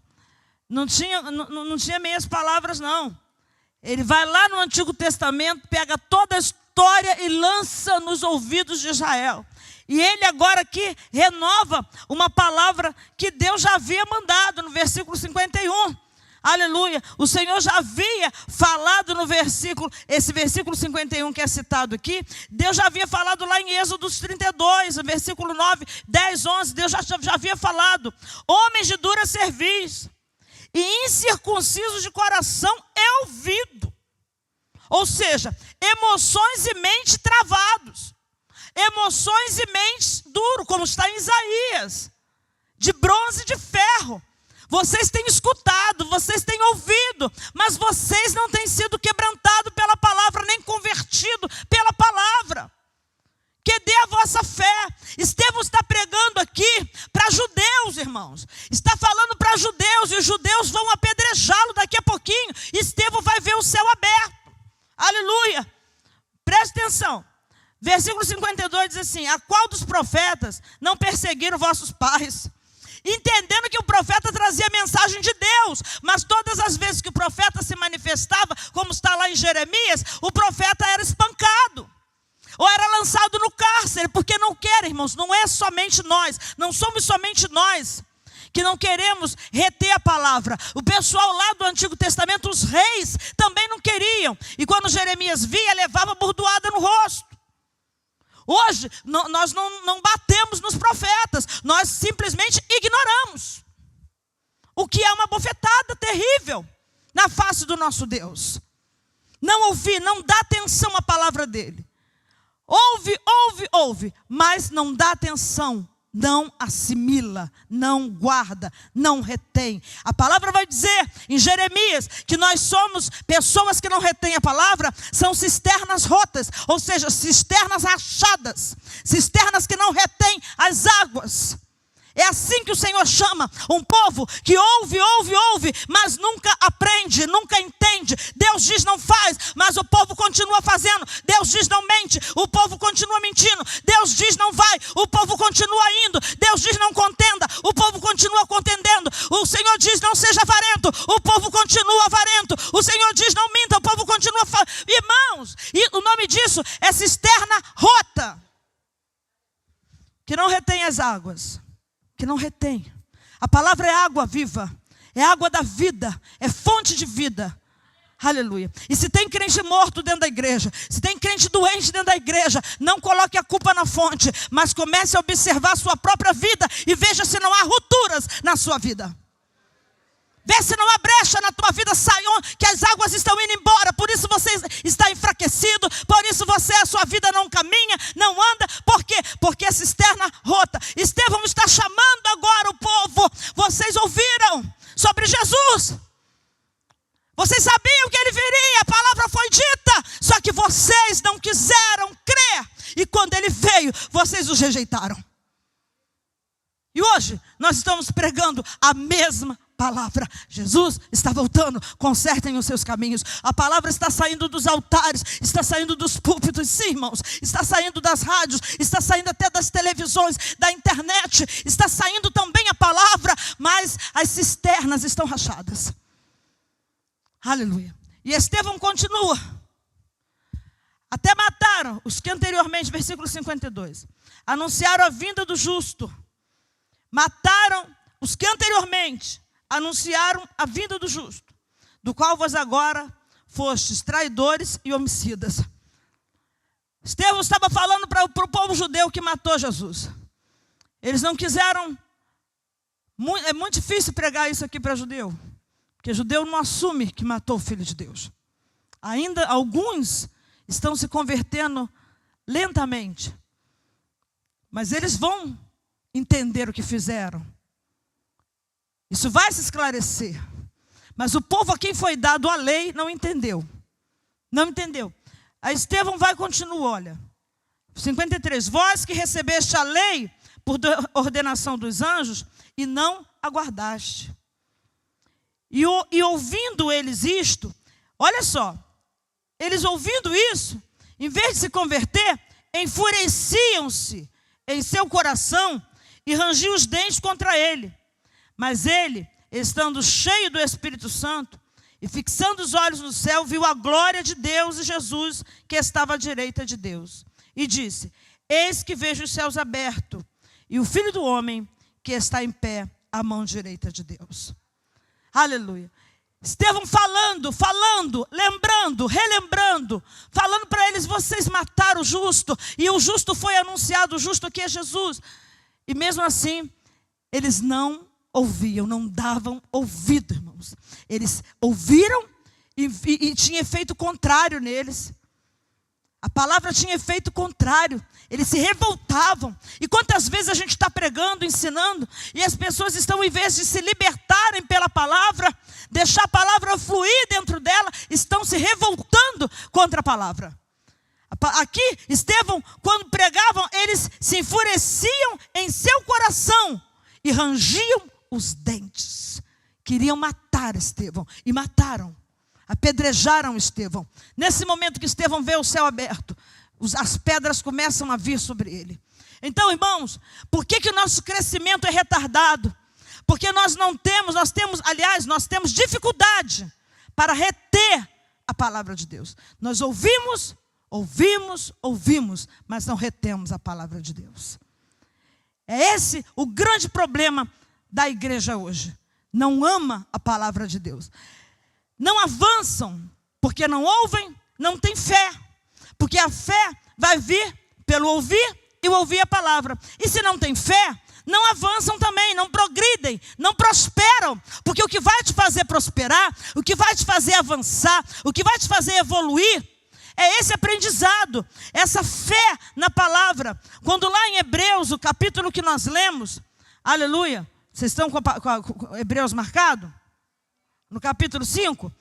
não tinha meias palavras, não. Ele vai lá no Antigo Testamento, pega toda a história e lança nos ouvidos de Israel. E ele agora aqui renova uma palavra que Deus já havia mandado no versículo 51. Aleluia, o Senhor já havia falado no versículo, esse versículo 51 que é citado aqui, Deus já havia falado lá em Êxodo 32, no versículo 9, 10, 11, Deus já havia falado: homens de dura cerviz e incircuncisos de coração e ouvido. Ou seja, emoções e mente travados, emoções e mentes duro, como está em Isaías, de bronze e de ferro. Vocês têm escutado, vocês têm ouvido, mas vocês não têm sido quebrantados pela palavra, nem convertidos pela palavra. Que dê a vossa fé. Estevão está pregando aqui para judeus, irmãos. Está falando para judeus, e os judeus vão apedrejá-lo daqui a pouquinho. Estevão vai ver o céu aberto. Aleluia. Preste atenção. Versículo 52 diz assim: a qual dos profetas não perseguiram vossos pais? Entendendo que o profeta trazia a mensagem de Deus, mas todas as vezes que o profeta se manifestava, como está lá em Jeremias, o profeta era espancado, ou era lançado no cárcere, porque não quer, irmãos, não é somente nós, não somos somente nós que não queremos reter a palavra. O pessoal lá do Antigo Testamento, os reis, também não queriam, e quando Jeremias via, levava bordoada no rosto. Hoje, nós não batemos nos profetas, nós simplesmente ignoramos. O que é uma bofetada terrível na face do nosso Deus. Não ouvir, não dá atenção à palavra dele. Ouve, mas não dá atenção. Não assimila, não guarda, não retém. A palavra vai dizer em Jeremias que nós somos pessoas que não retêm a palavra, são cisternas rotas, ou seja, cisternas rachadas, cisternas que não retêm as águas. É assim que o Senhor chama um povo que ouve, mas nunca aprende, nunca entende. Deus diz não faz, mas o povo continua fazendo. Deus diz não mente, o povo continua mentindo. Deus diz não vai, o povo continua indo. Deus diz não contenda, o povo continua contendendo. O Senhor diz não seja avarento, o povo continua avarento. O Senhor diz não minta, o povo continua irmãos, e o nome disso é cisterna rota, que não retém as águas. Que não retém. A palavra é água viva, é água da vida, é fonte de vida. Aleluia. E se tem crente morto dentro da igreja, se tem crente doente dentro da igreja, não coloque a culpa na fonte, mas comece a observar a sua própria vida e veja se não há rupturas na sua vida. Vê se não há brecha na tua vida, que as águas estão indo embora, por isso você está enfraquecido, por isso a sua vida não caminha, não anda. Por quê? Porque a cisterna rota. Estevão está chamando agora o povo. Vocês ouviram sobre Jesus? Vocês sabiam que ele viria, a palavra foi dita, só que vocês não quiseram crer, e quando ele veio, vocês os rejeitaram. E hoje nós estamos pregando a mesma palavra. Jesus está voltando, consertem os seus caminhos. A palavra está saindo dos altares, está saindo dos púlpitos, sim, irmãos, está saindo das rádios, está saindo até das televisões, da internet, está saindo também a palavra, mas as cisternas estão rachadas. Aleluia. E Estevão continua. Até mataram os que anteriormente, versículo 52, anunciaram a vinda do justo. Mataram os que anteriormente anunciaram a vinda do justo, do qual vós agora fostes traidores e homicidas. Estevão estava falando para o povo judeu que matou Jesus. Eles não quiseram. É muito difícil pregar isso aqui para judeu, porque judeu não assume que matou o Filho de Deus. Ainda alguns estão se convertendo lentamente, mas eles vão entender o que fizeram. Isso vai se esclarecer. Mas o povo a quem foi dado a lei não entendeu. Não entendeu. Aí Estevão vai e continua, olha. 53. Vós que recebeste a lei por ordenação dos anjos e não aguardaste. E ouvindo eles isto, olha só, eles ouvindo isso, em vez de se converter, enfureciam-se em seu coração e rangiam os dentes contra ele. Mas ele, estando cheio do Espírito Santo e fixando os olhos no céu, viu a glória de Deus e Jesus que estava à direita de Deus. E disse: eis que vejo os céus abertos e o Filho do Homem que está em pé à mão direita de Deus. Aleluia. Estevão falando, lembrando, relembrando, falando para eles: vocês mataram o justo, e o justo foi anunciado, o justo aqui é Jesus. E mesmo assim, eles não ouviam, não davam ouvido, irmãos. Eles ouviram e tinha efeito contrário neles. A palavra tinha efeito contrário. Eles se revoltavam. E quantas vezes a gente está pregando, ensinando, e as pessoas estão, em vez de se libertarem pela palavra, deixar a palavra fluir dentro dela, estão se revoltando contra a palavra. Aqui, Estevão, quando pregavam, eles se enfureciam em seu coração e rangiam os dentes. Queriam matar Estevão, e mataram. Apedrejaram Estevão. Nesse momento que Estevão vê o céu aberto, as pedras começam a vir sobre ele. Então, irmãos, por que o nosso crescimento é retardado? Porque nós temos dificuldade para reter a palavra de Deus. Nós ouvimos, mas não retemos a palavra de Deus. É esse o grande problema da igreja hoje. Não ama a palavra de Deus. Não avançam, porque não ouvem, não têm fé. Porque a fé vai vir pelo ouvir e ouvir a palavra. E se não tem fé, não avançam também, não progridem, não prosperam. Porque o que vai te fazer prosperar, o que vai te fazer avançar, o que vai te fazer evoluir, é esse aprendizado, essa fé na palavra. Quando lá em Hebreus, o capítulo que nós lemos, aleluia, vocês estão com Hebreus marcado? No capítulo 5,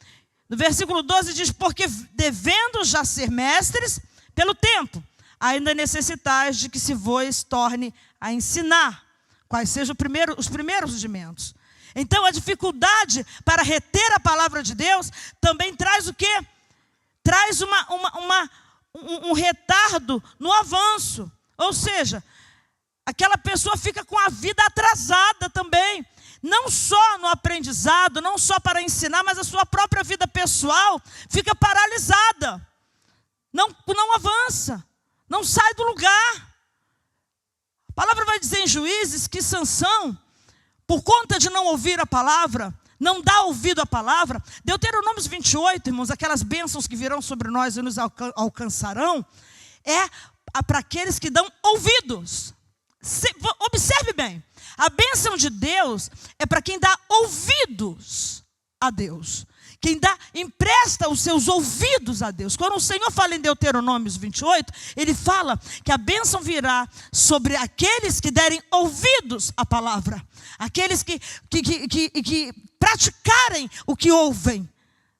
no versículo 12 diz: porque devendo já ser mestres pelo tempo, ainda necessitais de que se vos torne a ensinar quais sejam os primeiros rudimentos. Então a dificuldade para reter a palavra de Deus também traz o quê? Traz um retardo no avanço. Ou seja, aquela pessoa fica com a vida atrasada também. Não só no aprendizado, não só para ensinar, mas a sua própria vida pessoal fica paralisada. Não avança, não sai do lugar. A palavra vai dizer em Juízes que Sansão, por conta de não ouvir a palavra, não dar ouvido à palavra, Deuteronômio 28, irmãos, aquelas bênçãos que virão sobre nós e nos alcançarão, é para aqueles que dão ouvidos. Observe bem. A bênção de Deus é para quem dá ouvidos a Deus. Quem empresta os seus ouvidos a Deus. Quando o Senhor fala em Deuteronômio 28, Ele fala que a bênção virá sobre aqueles que derem ouvidos à palavra. Aqueles que praticarem o que ouvem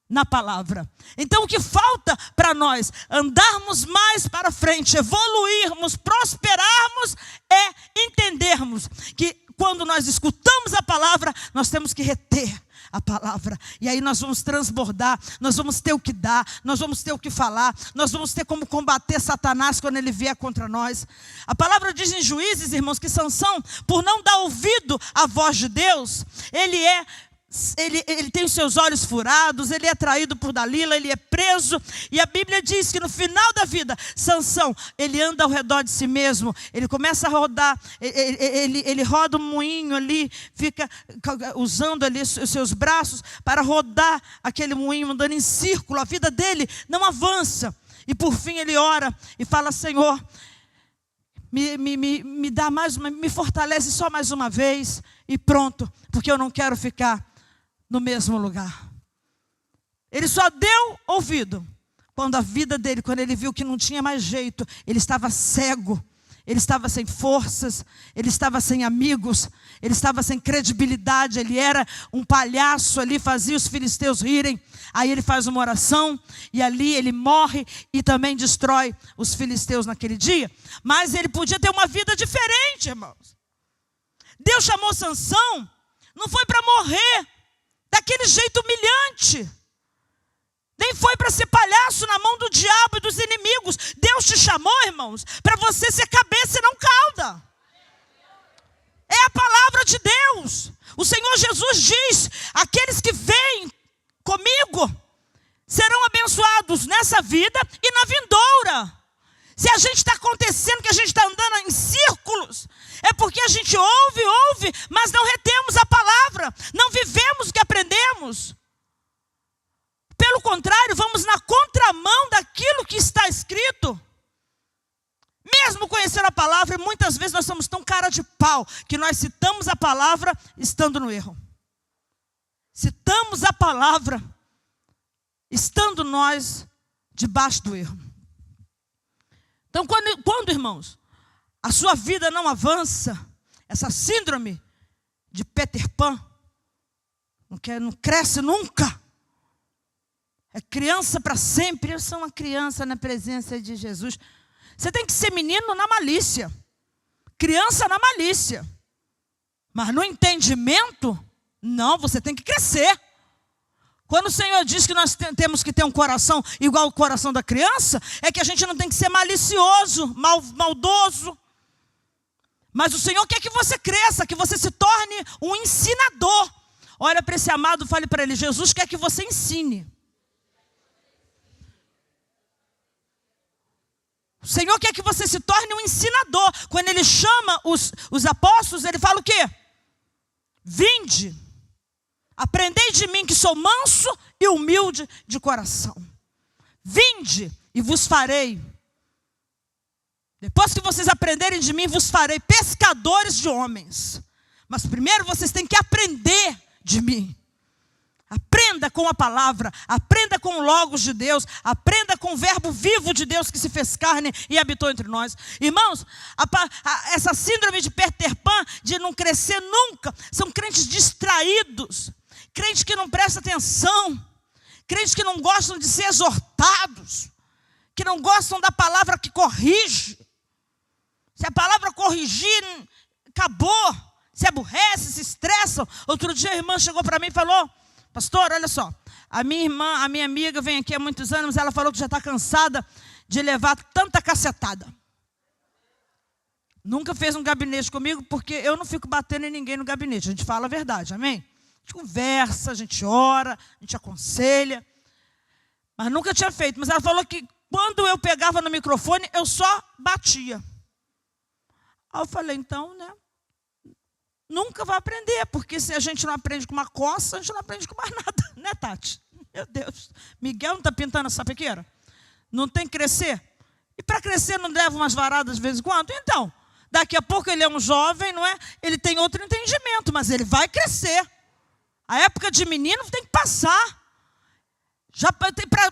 na palavra. Então o que falta para nós andarmos mais para frente, evoluirmos, prosperarmos, é entendermos que quando nós escutamos a palavra, nós temos que reter a palavra. E aí nós vamos transbordar, nós vamos ter o que dar, nós vamos ter o que falar, nós vamos ter como combater Satanás quando ele vier contra nós. A palavra diz em Juízes, irmãos, que Sansão, por não dar ouvido à voz de Deus, ele tem os seus olhos furados, ele é traído por Dalila, ele é preso. E a Bíblia diz que no final da vida, Sansão, ele anda ao redor de si mesmo. Ele começa a rodar, ele roda um moinho ali, fica usando ali os seus braços para rodar aquele moinho, andando em círculo. A vida dele não avança. E por fim ele ora e fala: Senhor, me dá me fortalece só mais uma vez e pronto, porque eu não quero ficar no mesmo lugar. Ele só deu ouvido quando a vida dele, quando ele viu que não tinha mais jeito, ele estava cego, ele estava sem forças, ele estava sem amigos, ele estava sem credibilidade, ele era um palhaço ali, fazia os filisteus rirem. Aí ele faz uma oração e ali ele morre e também destrói os filisteus naquele dia. Mas ele podia ter uma vida diferente, irmãos. Deus chamou Sansão, não foi para morrer daquele jeito humilhante, nem foi para ser palhaço na mão do diabo e dos inimigos. Deus te chamou, irmãos, para você ser cabeça e não cauda. É a palavra de Deus. O Senhor Jesus diz: aqueles que vêm comigo serão abençoados nessa vida e na vindoura. Se a gente está acontecendo que a gente está andando em círculos, é porque a gente ouve, mas não retemos a palavra, não vivemos o que aprendemos. Pelo contrário, vamos na contramão daquilo que está escrito. Mesmo conhecendo a palavra, e muitas vezes nós somos tão cara de pau, que nós citamos a palavra estando no erro. Citamos a palavra estando nós debaixo do erro. Então, quando, irmãos, a sua vida não avança, essa síndrome de Peter Pan, não cresce nunca, é criança para sempre. Eu sou uma criança na presença de Jesus. Você tem que ser menino na malícia, criança na malícia, mas no entendimento, não, você tem que crescer. Quando o Senhor diz que nós temos que ter um coração igual ao coração da criança, é que a gente não tem que ser malicioso, maldoso. Mas o Senhor quer que você cresça, que você se torne um ensinador. Olha para esse amado, fale para ele: Jesus quer que você ensine. O Senhor quer que você se torne um ensinador. Quando Ele chama os apóstolos, Ele fala o quê? Vinde, aprendei de mim que sou manso e humilde de coração. Vinde e vos farei. Depois que vocês aprenderem de mim, vos farei pescadores de homens. Mas primeiro vocês têm que aprender de mim. Aprenda com a palavra, aprenda com o Logos de Deus, aprenda com o verbo vivo de Deus que se fez carne e habitou entre nós. Irmãos, essa síndrome de Peter Pan, de não crescer nunca, são crentes distraídos, crentes que não prestam atenção, crentes que não gostam de ser exortados, que não gostam da palavra que corrige. Se a palavra corrigir, acabou, se aborrece, se estressam. Outro dia a irmã chegou para mim e falou: pastor, olha só, a minha amiga vem aqui há muitos anos, ela falou que já está cansada de levar tanta cacetada. Nunca fez um gabinete comigo, porque eu não fico batendo em ninguém no gabinete, a gente fala a verdade, amém? A gente conversa, a gente ora, a gente aconselha, mas nunca tinha feito. Mas ela falou que quando eu pegava no microfone, eu só batia. Aí eu falei, então, né? Nunca vai aprender, porque se a gente não aprende com uma coça, a gente não aprende com mais nada, né, Tati? Meu Deus, Miguel não está pintando essa pequena? Não tem que crescer? E para crescer não leva umas varadas de vez em quando? Então, daqui a pouco ele é um jovem, não é? Ele tem outro entendimento, mas ele vai crescer. A época de menino tem que passar.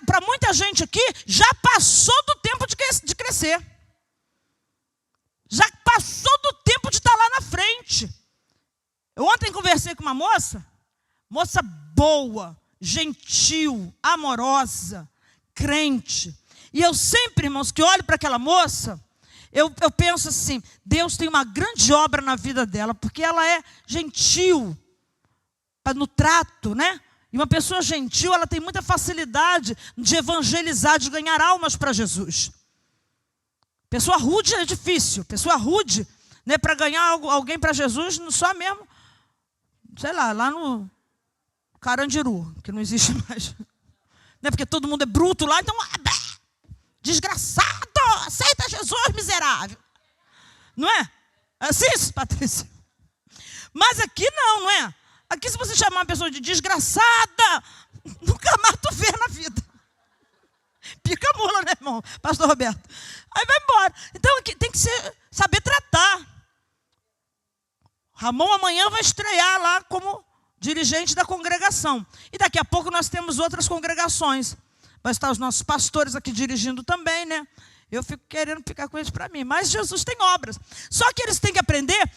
Para muita gente aqui, já passou do tempo de crescer. Já passou do tempo de estar lá na frente. Eu ontem conversei com uma moça boa, gentil, amorosa, crente. E eu sempre, irmãos, que olho para aquela moça, eu penso assim, Deus tem uma grande obra na vida dela, porque ela é gentil no trato, né? E uma pessoa gentil, ela tem muita facilidade de evangelizar, de ganhar almas para Jesus. Pessoa rude é difícil. Pessoa rude, né, para ganhar alguém para Jesus, só mesmo, sei lá no Carandiru, que não existe mais. Né, porque todo mundo é bruto lá, então, desgraçado, aceita Jesus, miserável. Não é? Assim, Patrícia? Mas aqui não é? Aqui, se você chamar uma pessoa de desgraçada, nunca mais tu vê na vida. Pica a mula, né, irmão? Pastor Roberto. Aí vai embora. Então, aqui tem que saber tratar. Ramon amanhã vai estrear lá como dirigente da congregação. E daqui a pouco nós temos outras congregações. Vai estar os nossos pastores aqui dirigindo também, né? Eu fico querendo ficar com eles para mim. Mas Jesus tem obras. Só que eles têm que aprender,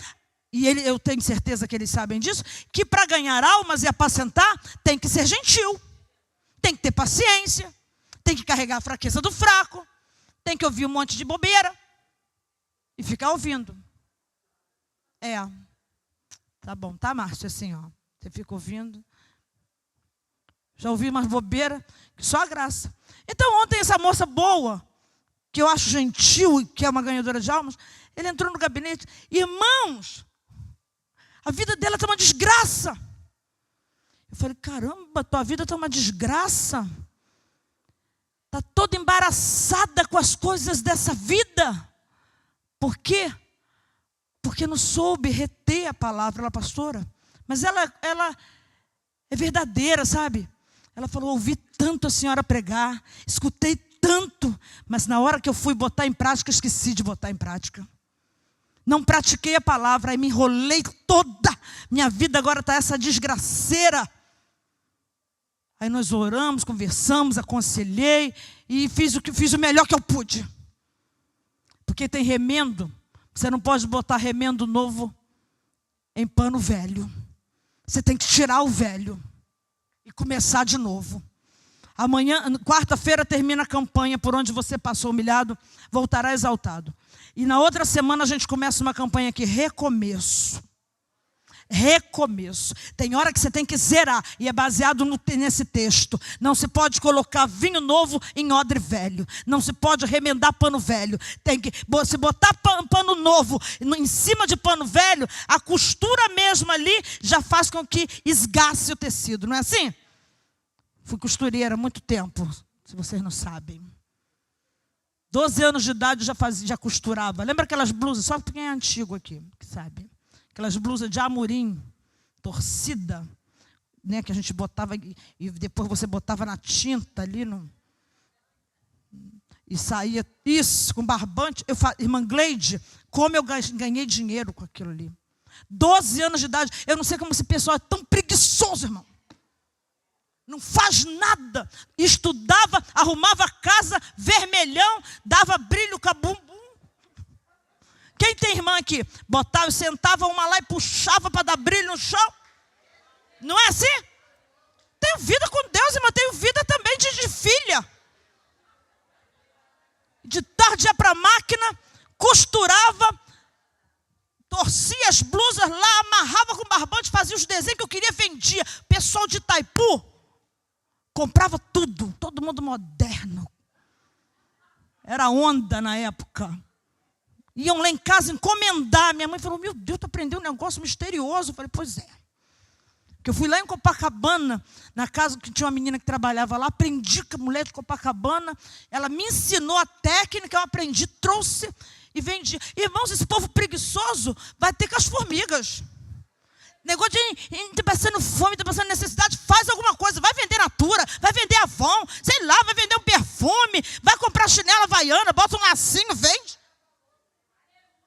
e eu tenho certeza que eles sabem disso, que para ganhar almas e apacentar, tem que ser gentil. Tem que ter paciência. Tem que carregar a fraqueza do fraco. Tem que ouvir um monte de bobeira. E ficar ouvindo. Tá bom, tá, Márcio? Assim, ó. Você fica ouvindo. Já ouvi umas bobeiras, que só a graça. Então, ontem, essa moça boa, que eu acho gentil, que é uma ganhadora de almas, ele entrou no gabinete. Irmãos, a vida dela está uma desgraça. Eu falei, caramba, tua vida está uma desgraça. Está toda embaraçada com as coisas dessa vida. Por quê? Porque não soube reter a palavra, ela pastora. Mas ela é verdadeira, sabe? Ela falou, ouvi tanto a senhora pregar, escutei tanto, mas na hora que eu fui botar em prática, esqueci de botar em prática. Não pratiquei a palavra, aí me enrolei toda. Minha vida agora está essa desgraceira. Aí nós oramos, conversamos, aconselhei e fiz o melhor que eu pude. Porque tem remendo, você não pode botar remendo novo em pano velho. Você tem que tirar o velho e começar de novo. Amanhã, quarta-feira, termina a campanha por onde você passou humilhado, voltará exaltado. E na outra semana a gente começa uma campanha aqui, recomeço. Recomeço. Tem hora que você tem que zerar, e é baseado nesse texto. Não se pode colocar vinho novo em odre velho. Não se pode remendar pano velho. Se botar pano novo em cima de pano velho, a costura mesmo ali já faz com que esgace o tecido, não é assim? Fui costureira há muito tempo, se vocês não sabem. 12 anos de idade já costurava. Lembra aquelas blusas? Só quem é antigo aqui, que sabe. Aquelas blusas de amorim, torcida, né, que a gente botava e depois você botava na tinta ali e saía isso com barbante. Irmã Gleide, como eu ganhei dinheiro com aquilo ali. 12 anos de idade. Eu não sei como esse pessoal é tão preguiçoso, irmão. Não faz nada. Estudava, arrumava a casa, vermelhão, dava brilho com a bumbum. Quem tem irmã aqui? Botava, sentava uma lá e puxava para dar brilho no chão. Não é assim? Tenho vida com Deus, irmã. Tenho vida também de filha. De tarde ia para a máquina, costurava, torcia as blusas lá, amarrava com barbante, fazia os desenhos que eu queria, vendia. Pessoal de Itaipu comprava tudo. Todo mundo moderno. Era onda na época. Iam lá em casa encomendar. Minha mãe falou, meu Deus, tu aprendeu um negócio misterioso. Eu falei, pois é. Porque eu fui lá em Copacabana, na casa que tinha uma menina que trabalhava lá, aprendi com a mulher de Copacabana, ela me ensinou a técnica, eu aprendi, trouxe e vendi. Irmãos, esse povo preguiçoso vai ter com as formigas. Negócio de passando fome, passando necessidade, faz alguma coisa, vai vender Natura, vai vender Avon, sei lá, vai vender um perfume, vai comprar chinela havaiana, bota um lacinho, vende.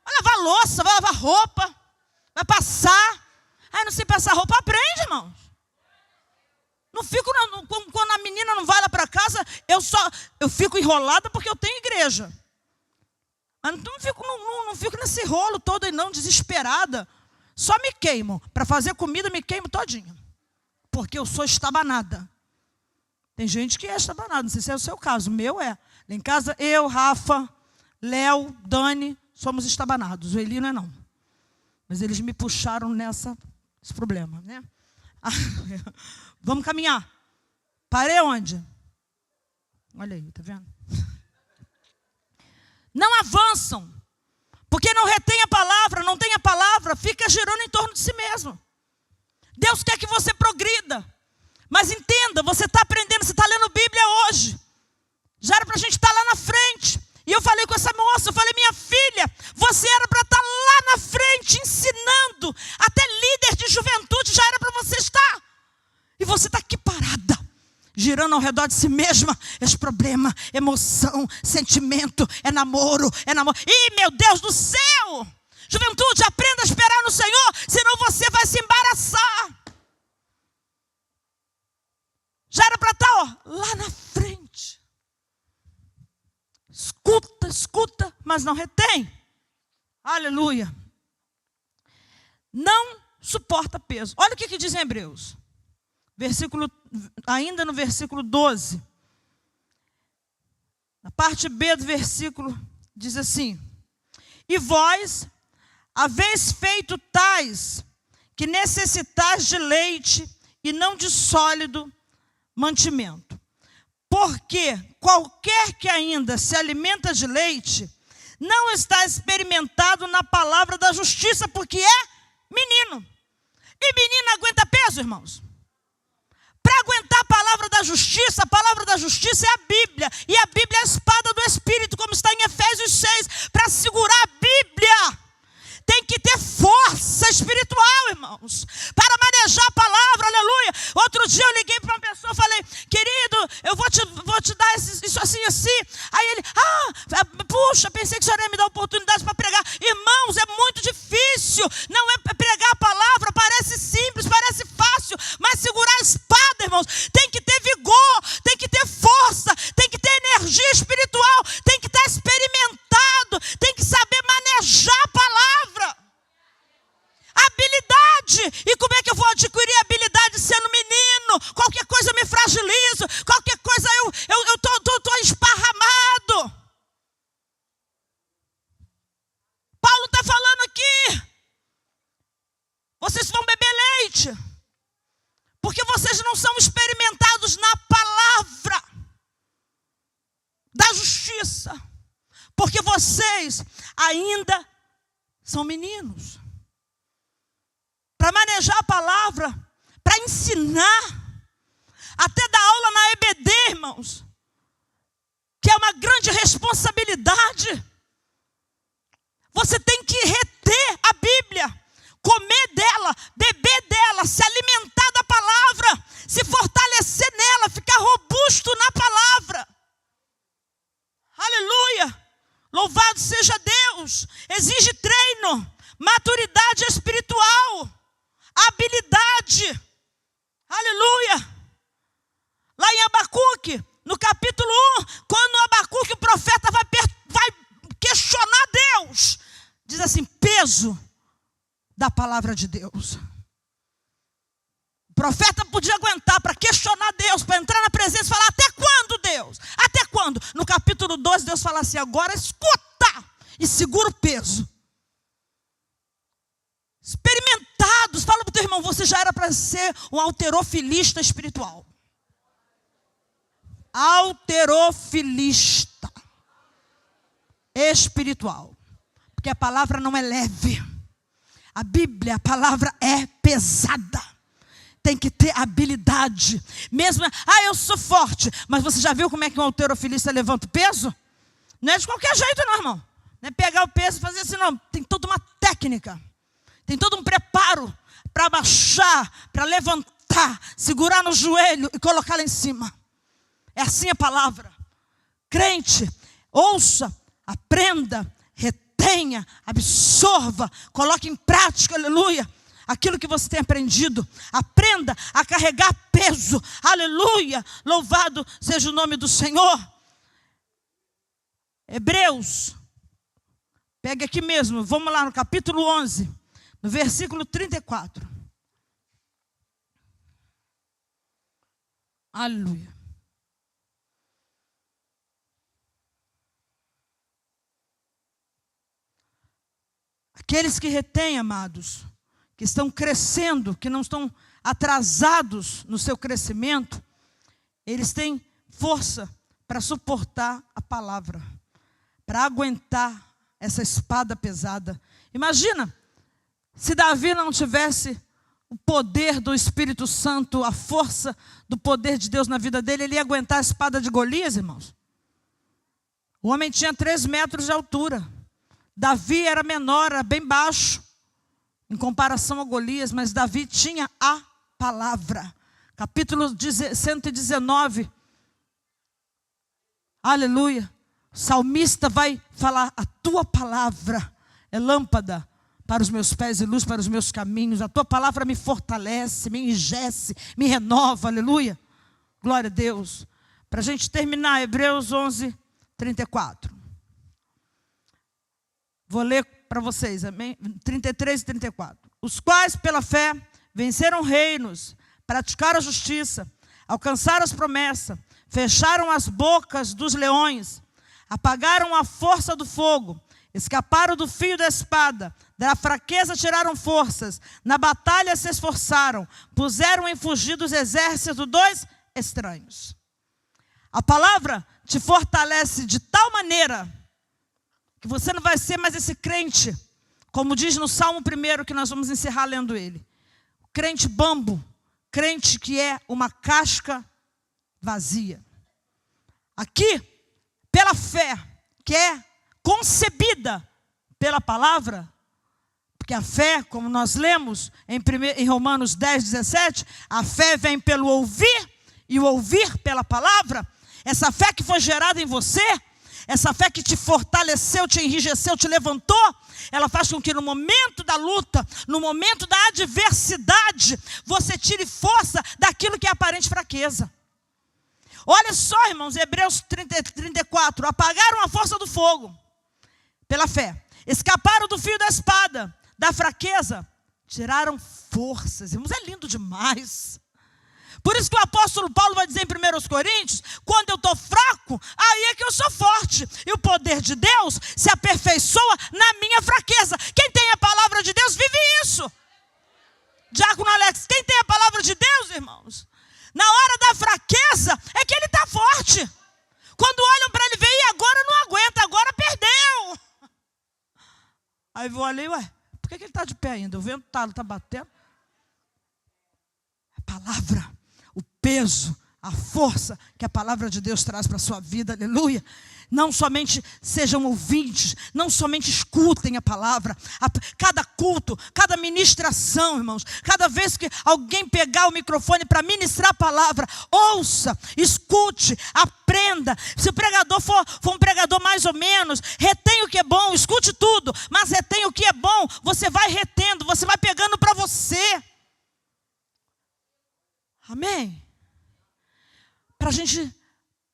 Vai lavar louça, vai lavar roupa, vai passar. Não sei passar roupa, aprende, irmãos. Não fico, quando a menina não vai lá para casa, eu fico enrolada porque eu tenho igreja. Mas não fico nesse rolo todo aí não, desesperada. Só me queimo. Para fazer comida, me queimo todinha. Porque eu sou estabanada. Tem gente que é estabanada, não sei se é o seu caso. O meu é. Lá em casa, eu, Rafa, Léo, Dani, somos estabanados. O Eli não é não. Mas eles me puxaram esse problema, né? Vamos caminhar. Parei onde? Olha aí, tá vendo? Não avançam. Porque não retém a palavra, não tem a palavra, fica girando em torno de si mesmo. Deus quer que você progrida. Mas entenda, você está aprendendo, você está lendo Bíblia hoje. Já era para a gente estar lá na frente. E eu falei com essa moça, eu falei, minha filha, você era para estar lá na frente, ensinando. Até líder de juventude já era para você estar. E você está aqui parada, girando ao redor de si mesma. Esse problema, emoção, sentimento, é namoro. Ih, meu Deus do céu! Juventude, aprenda a esperar no Senhor, senão você vai se embaraçar. Já era para estar lá na frente. Escuta mas não retém. Aleluia. Não suporta peso. Olha o que diz em Hebreus. Ainda no versículo 12. Na parte B do versículo, diz assim: e vós, haveis feito tais, que necessitais de leite e não de sólido mantimento. Porque qualquer que ainda se alimenta de leite, não está experimentado na palavra da justiça, porque é menino. E menino aguenta peso, irmãos. Para aguentar a palavra da justiça é a Bíblia. E a Bíblia é a espada do Espírito, como está em Efésios 6. Para segurar a Bíblia, tem que ter força espiritual, irmãos. Para manejar a palavra, aleluia. Outro dia eu liguei para uma pessoa e falei: querido, eu vou te dar isso assim, assim. Aí ele: puxa, pensei que o senhor ia me dar oportunidade para pregar. Irmãos, é muito difícil. Não é pregar a palavra, parece simples, parece fácil. Mas segurar a espada, irmãos, tem que ter vigor, tem que ter força, tem que ter energia espiritual, tem que estar experimentado, tem que saber manejar a palavra. Habilidade. E como é que eu vou adquirir habilidade sendo menino? Qualquer coisa eu me fragilizo, qualquer coisa eu tô esparramado. Paulo está falando aqui: vocês vão beber leite, porque vocês não são experimentados na palavra da justiça, porque vocês ainda são meninos. Para manejar a palavra, para ensinar, até dar aula na EBD, irmãos, que é uma grande responsabilidade. Você tem que reter a Bíblia, comer dela, beber dela, se alimentar da palavra, se fortalecer nela, ficar robusto na palavra. Aleluia! Louvado seja Deus! Exige treino, maturidade espiritual, habilidade. Aleluia! Lá em Abacuque, no capítulo 1, quando Abacuque, o profeta, vai questionar Deus, diz assim: peso da palavra de Deus. O profeta podia aguentar para questionar Deus, para entrar na presença e falar: até quando, Deus? Até quando? No capítulo 12, Deus fala assim: agora escuta e segura o peso. Experimentados. Fala para o teu irmão: você já era para ser um halterofilista espiritual. Halterofilista espiritual. Porque a palavra não é leve. A Bíblia, a palavra é pesada. Tem que ter habilidade. Mesmo, eu sou forte. Mas você já viu como é que um halterofilista levanta o peso? Não é de qualquer jeito não, irmão. Não é pegar o peso e fazer assim, não. Tem toda uma técnica. Tem todo um preparo para baixar, para levantar, segurar no joelho e colocar lá em cima. É assim a palavra. Crente, ouça, aprenda, retenha, absorva, coloque em prática, aleluia, aquilo que você tem aprendido. Aprenda a carregar peso, aleluia, louvado seja o nome do Senhor. Hebreus, pegue aqui mesmo, vamos lá no capítulo 11, no versículo 34. Aleluia. Aqueles que retêm, amados, que estão crescendo, que não estão atrasados no seu crescimento, eles têm força para suportar a palavra, para aguentar essa espada pesada. Imagina, se Davi não tivesse o poder do Espírito Santo, a força do poder de Deus na vida dele, ele ia aguentar a espada de Golias, irmãos? O homem tinha 3 metros de altura. Davi era menor, era bem baixo, em comparação a Golias, mas Davi tinha a palavra. Capítulo 119. Aleluia. O salmista vai falar: a tua palavra é lâmpada para os meus pés e luz para os meus caminhos. A tua palavra me fortalece, me enrijece, me renova. Aleluia. Glória a Deus. Para a gente terminar, Hebreus 11, 34. Vou ler para vocês, amém? 33 e 34. Os quais, pela fé, venceram reinos, praticaram a justiça, alcançaram as promessas, fecharam as bocas dos leões, apagaram a força do fogo, escaparam do fio da espada, da fraqueza tiraram forças, na batalha se esforçaram, puseram em fugir dos exércitos dos estranhos. A palavra te fortalece de tal maneira que você não vai ser mais esse crente, como diz no Salmo 1, que nós vamos encerrar lendo ele. Crente bambo, crente que é uma casca vazia. Aqui, pela fé, que é concebida pela palavra, porque a fé, como nós lemos em Romanos 10, 17, a fé vem pelo ouvir e o ouvir pela palavra. Essa fé que foi gerada em você, essa fé que te fortaleceu, te enrijeceu, te levantou, ela faz com que no momento da luta, no momento da adversidade, você tire força daquilo que é aparente fraqueza. Olha só, irmãos, Hebreus 34, apagaram a força do fogo, pela fé, escaparam do fio da espada, da fraqueza, tiraram forças. Irmãos, é lindo demais. Por isso que o apóstolo Paulo vai dizer em 1 Coríntios, quando eu estou fraco, aí é que eu sou forte. E o poder de Deus se aperfeiçoa na minha fraqueza. Quem tem a palavra de Deus vive isso. Diácono Alex, quem tem a palavra de Deus, irmãos? Na hora da fraqueza é que ele está forte. Quando olham para ele, veem, agora não aguenta, agora perdeu. Aí eu olhei, ué, por que ele está de pé ainda? O vento está batendo. A palavra, o peso, a força que a palavra de Deus traz para a sua vida, aleluia. Não somente sejam ouvintes, não somente escutem a palavra. Cada culto, cada ministração, irmãos, cada vez que alguém pegar o microfone para ministrar a palavra, ouça, escute, aprenda. Se o pregador for um pregador mais ou menos, retém o que é bom, escute tudo, mas retém o que é bom, você vai retendo, você vai pegando para você. Amém? Para a gente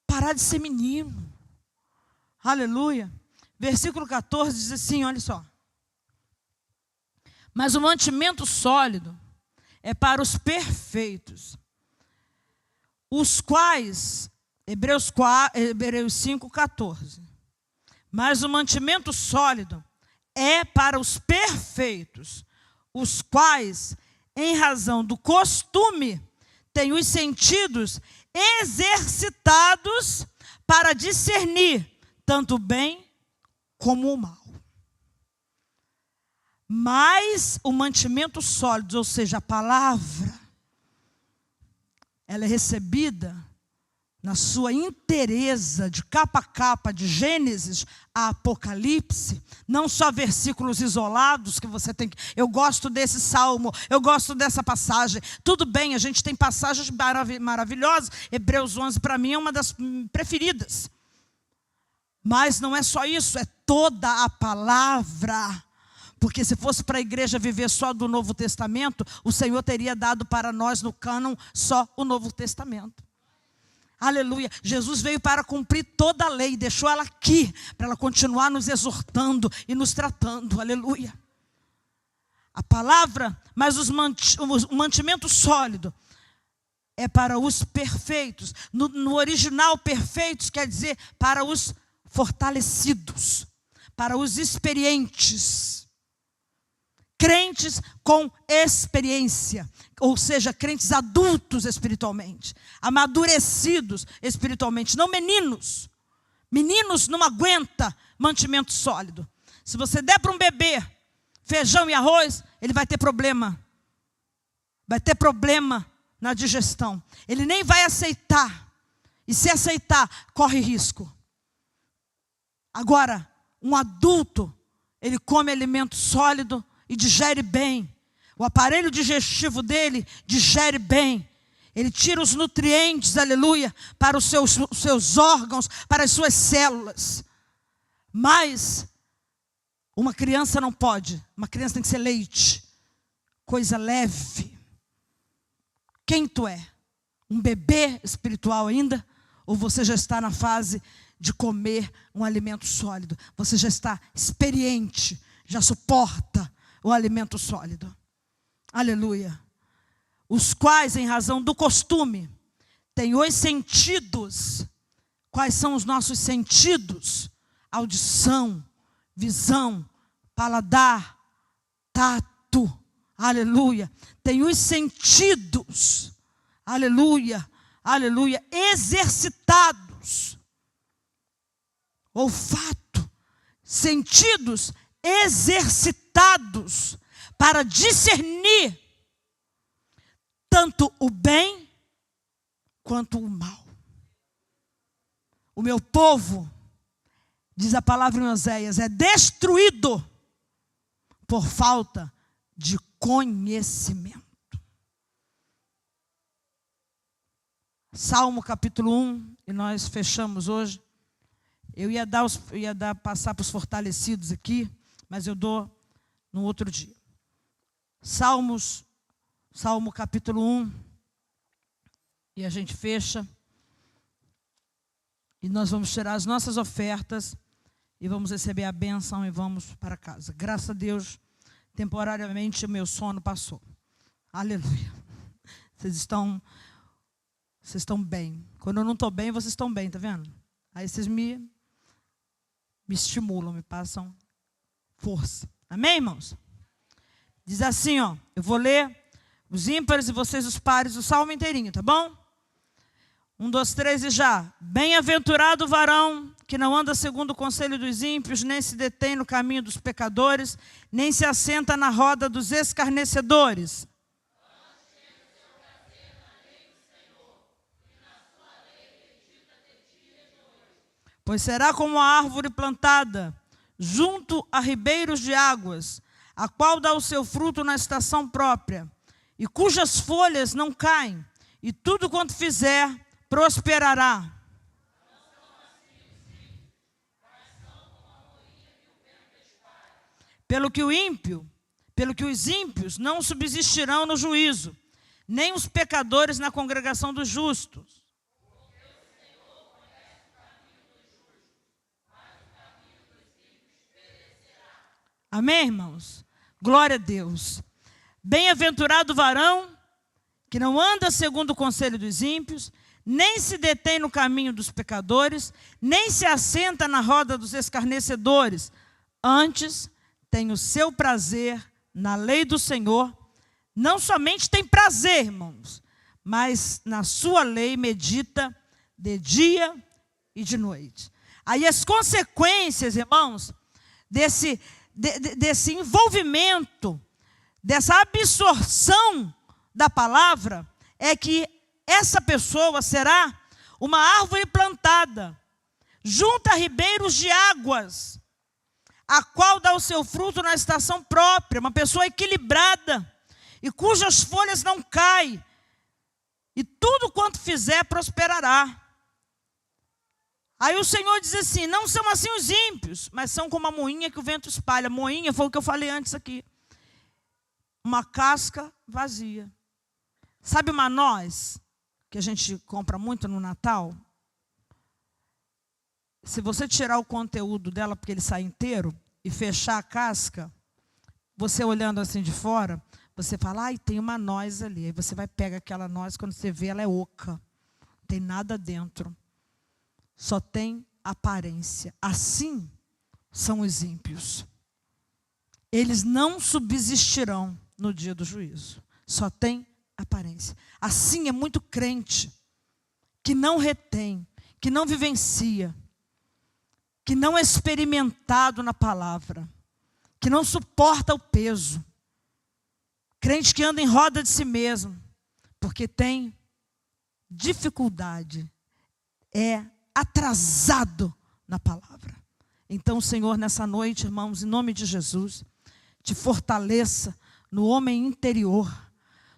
parar de ser menino. Aleluia. Versículo 14 diz assim, olha só. Mas o mantimento sólido é para os perfeitos, os quais, Hebreus 5, 14. Mas o mantimento sólido é para os perfeitos, os quais, em razão do costume, têm os sentidos exercitados para discernir tanto o bem como o mal. Mas o mantimento sólido, ou seja, a palavra, ela é recebida na sua inteireza, de capa a capa, de Gênesis a Apocalipse, não só versículos isolados que você tem que... Eu gosto desse salmo, eu gosto dessa passagem. Tudo bem, a gente tem passagens maravilhosas. Hebreus 11 para mim é uma das preferidas. Mas não é só isso, é toda a palavra. Porque se fosse para a igreja viver só do Novo Testamento, o Senhor teria dado para nós no cânon só o Novo Testamento. Aleluia. Jesus veio para cumprir toda a lei, deixou ela aqui, para ela continuar nos exortando e nos tratando. Aleluia. A palavra, mas o mantimento sólido é para os perfeitos. No original, perfeitos quer dizer para os fortalecidos, para os experientes, crentes com experiência, ou seja, crentes adultos espiritualmente, amadurecidos espiritualmente, não meninos. Meninos não aguentam mantimento sólido. Se você der para um bebê feijão e arroz, ele vai ter problema. Vai ter problema na digestão. Ele nem vai aceitar. E se aceitar, corre risco. Agora, um adulto, ele come alimento sólido e digere bem. O aparelho digestivo dele digere bem. Ele tira os nutrientes, aleluia, para os seus órgãos, para as suas células. Mas uma criança não pode. Uma criança tem que ser leite. Coisa leve. Quem tu é? Um bebê espiritual ainda? Ou você já está na fase de comer um alimento sólido. Você já está experiente, já suporta o alimento sólido. Aleluia. Os quais, em razão do costume, têm os sentidos. Quais são os nossos sentidos? Audição, visão, paladar, tato. Aleluia. Tem os sentidos. Aleluia. Aleluia. Exercitados. Olfato. Sentidos exercitados para discernir tanto o bem quanto o mal. O meu povo, diz a palavra em Oséias, é destruído por falta de conhecimento. Salmo capítulo 1, e nós fechamos hoje. Eu ia passar para os fortalecidos aqui, mas eu dou no outro dia. Salmo capítulo 1, e a gente fecha. E nós vamos tirar as nossas ofertas e vamos receber a bênção e vamos para casa. Graças a Deus, temporariamente o meu sono passou. Aleluia. Vocês estão bem. Quando eu não estou bem, vocês estão bem, tá vendo? Aí vocês me estimulam, me passam força. Amém, irmãos? Diz assim, ó, eu vou ler os ímpares e vocês os pares, o salmo inteirinho, tá bom? 1, 2, 3 e já. Bem-aventurado o varão que não anda segundo o conselho dos ímpios, nem se detém no caminho dos pecadores, nem se assenta na roda dos escarnecedores. Pois será como a árvore plantada junto a ribeiros de águas, a qual dá o seu fruto na estação própria, e cujas folhas não caem, e tudo quanto fizer prosperará. Pelo que os ímpios não subsistirão no juízo, nem os pecadores na congregação dos justos. Amém, irmãos? Glória a Deus. Bem-aventurado o varão que não anda segundo o conselho dos ímpios, nem se detém no caminho dos pecadores, nem se assenta na roda dos escarnecedores. Antes, tem o seu prazer na lei do Senhor. Não somente tem prazer, irmãos, mas na sua lei medita de dia e de noite. Aí as consequências, irmãos, desse envolvimento, dessa absorção da palavra, é que essa pessoa será uma árvore plantada junto a ribeiros de águas, a qual dá o seu fruto na estação própria, uma pessoa equilibrada, e cujas folhas não caem, e tudo quanto fizer prosperará. Aí o Senhor diz assim, não são assim os ímpios, mas são como a moinha que o vento espalha. Moinha foi o que eu falei antes aqui. Uma casca vazia. Sabe uma noz que a gente compra muito no Natal? Se você tirar o conteúdo dela, porque ele sai inteiro, e fechar a casca, você olhando assim de fora, você fala, ai, tem uma noz ali. Aí você vai pegar aquela noz, quando você vê, ela é oca. Não tem nada dentro. Só tem aparência. Assim são os ímpios. Eles não subsistirão no dia do juízo. Só tem aparência. Assim é muito crente que não retém, que não vivencia, que não é experimentado na palavra, que não suporta o peso. Crente que anda em roda de si mesmo, porque tem dificuldade, é atrasado na palavra. Então o Senhor nessa noite, irmãos, em nome de Jesus, te fortaleça no homem interior,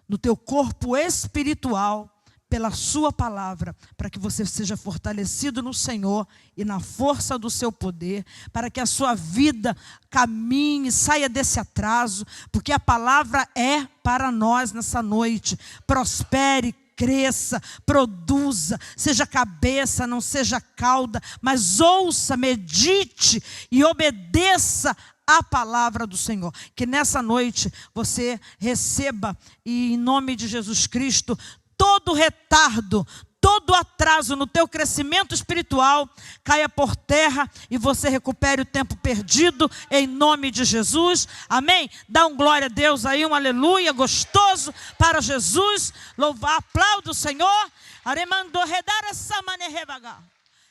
no teu corpo espiritual, pela sua palavra, para que você seja fortalecido no Senhor e na força do seu poder, para que a sua vida caminhe, saia desse atraso, porque a palavra é para nós nessa noite. Prospere, cresça, produza, seja cabeça, não seja cauda, mas ouça, medite e obedeça a palavra do Senhor. Que nessa noite você receba, e em nome de Jesus Cristo, todo retardo, todo atraso no teu crescimento espiritual caia por terra e você recupere o tempo perdido em nome de Jesus. Amém? Dá um glória a Deus aí, um aleluia gostoso para Jesus. Louvar, aplauda o Senhor.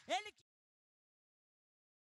Ele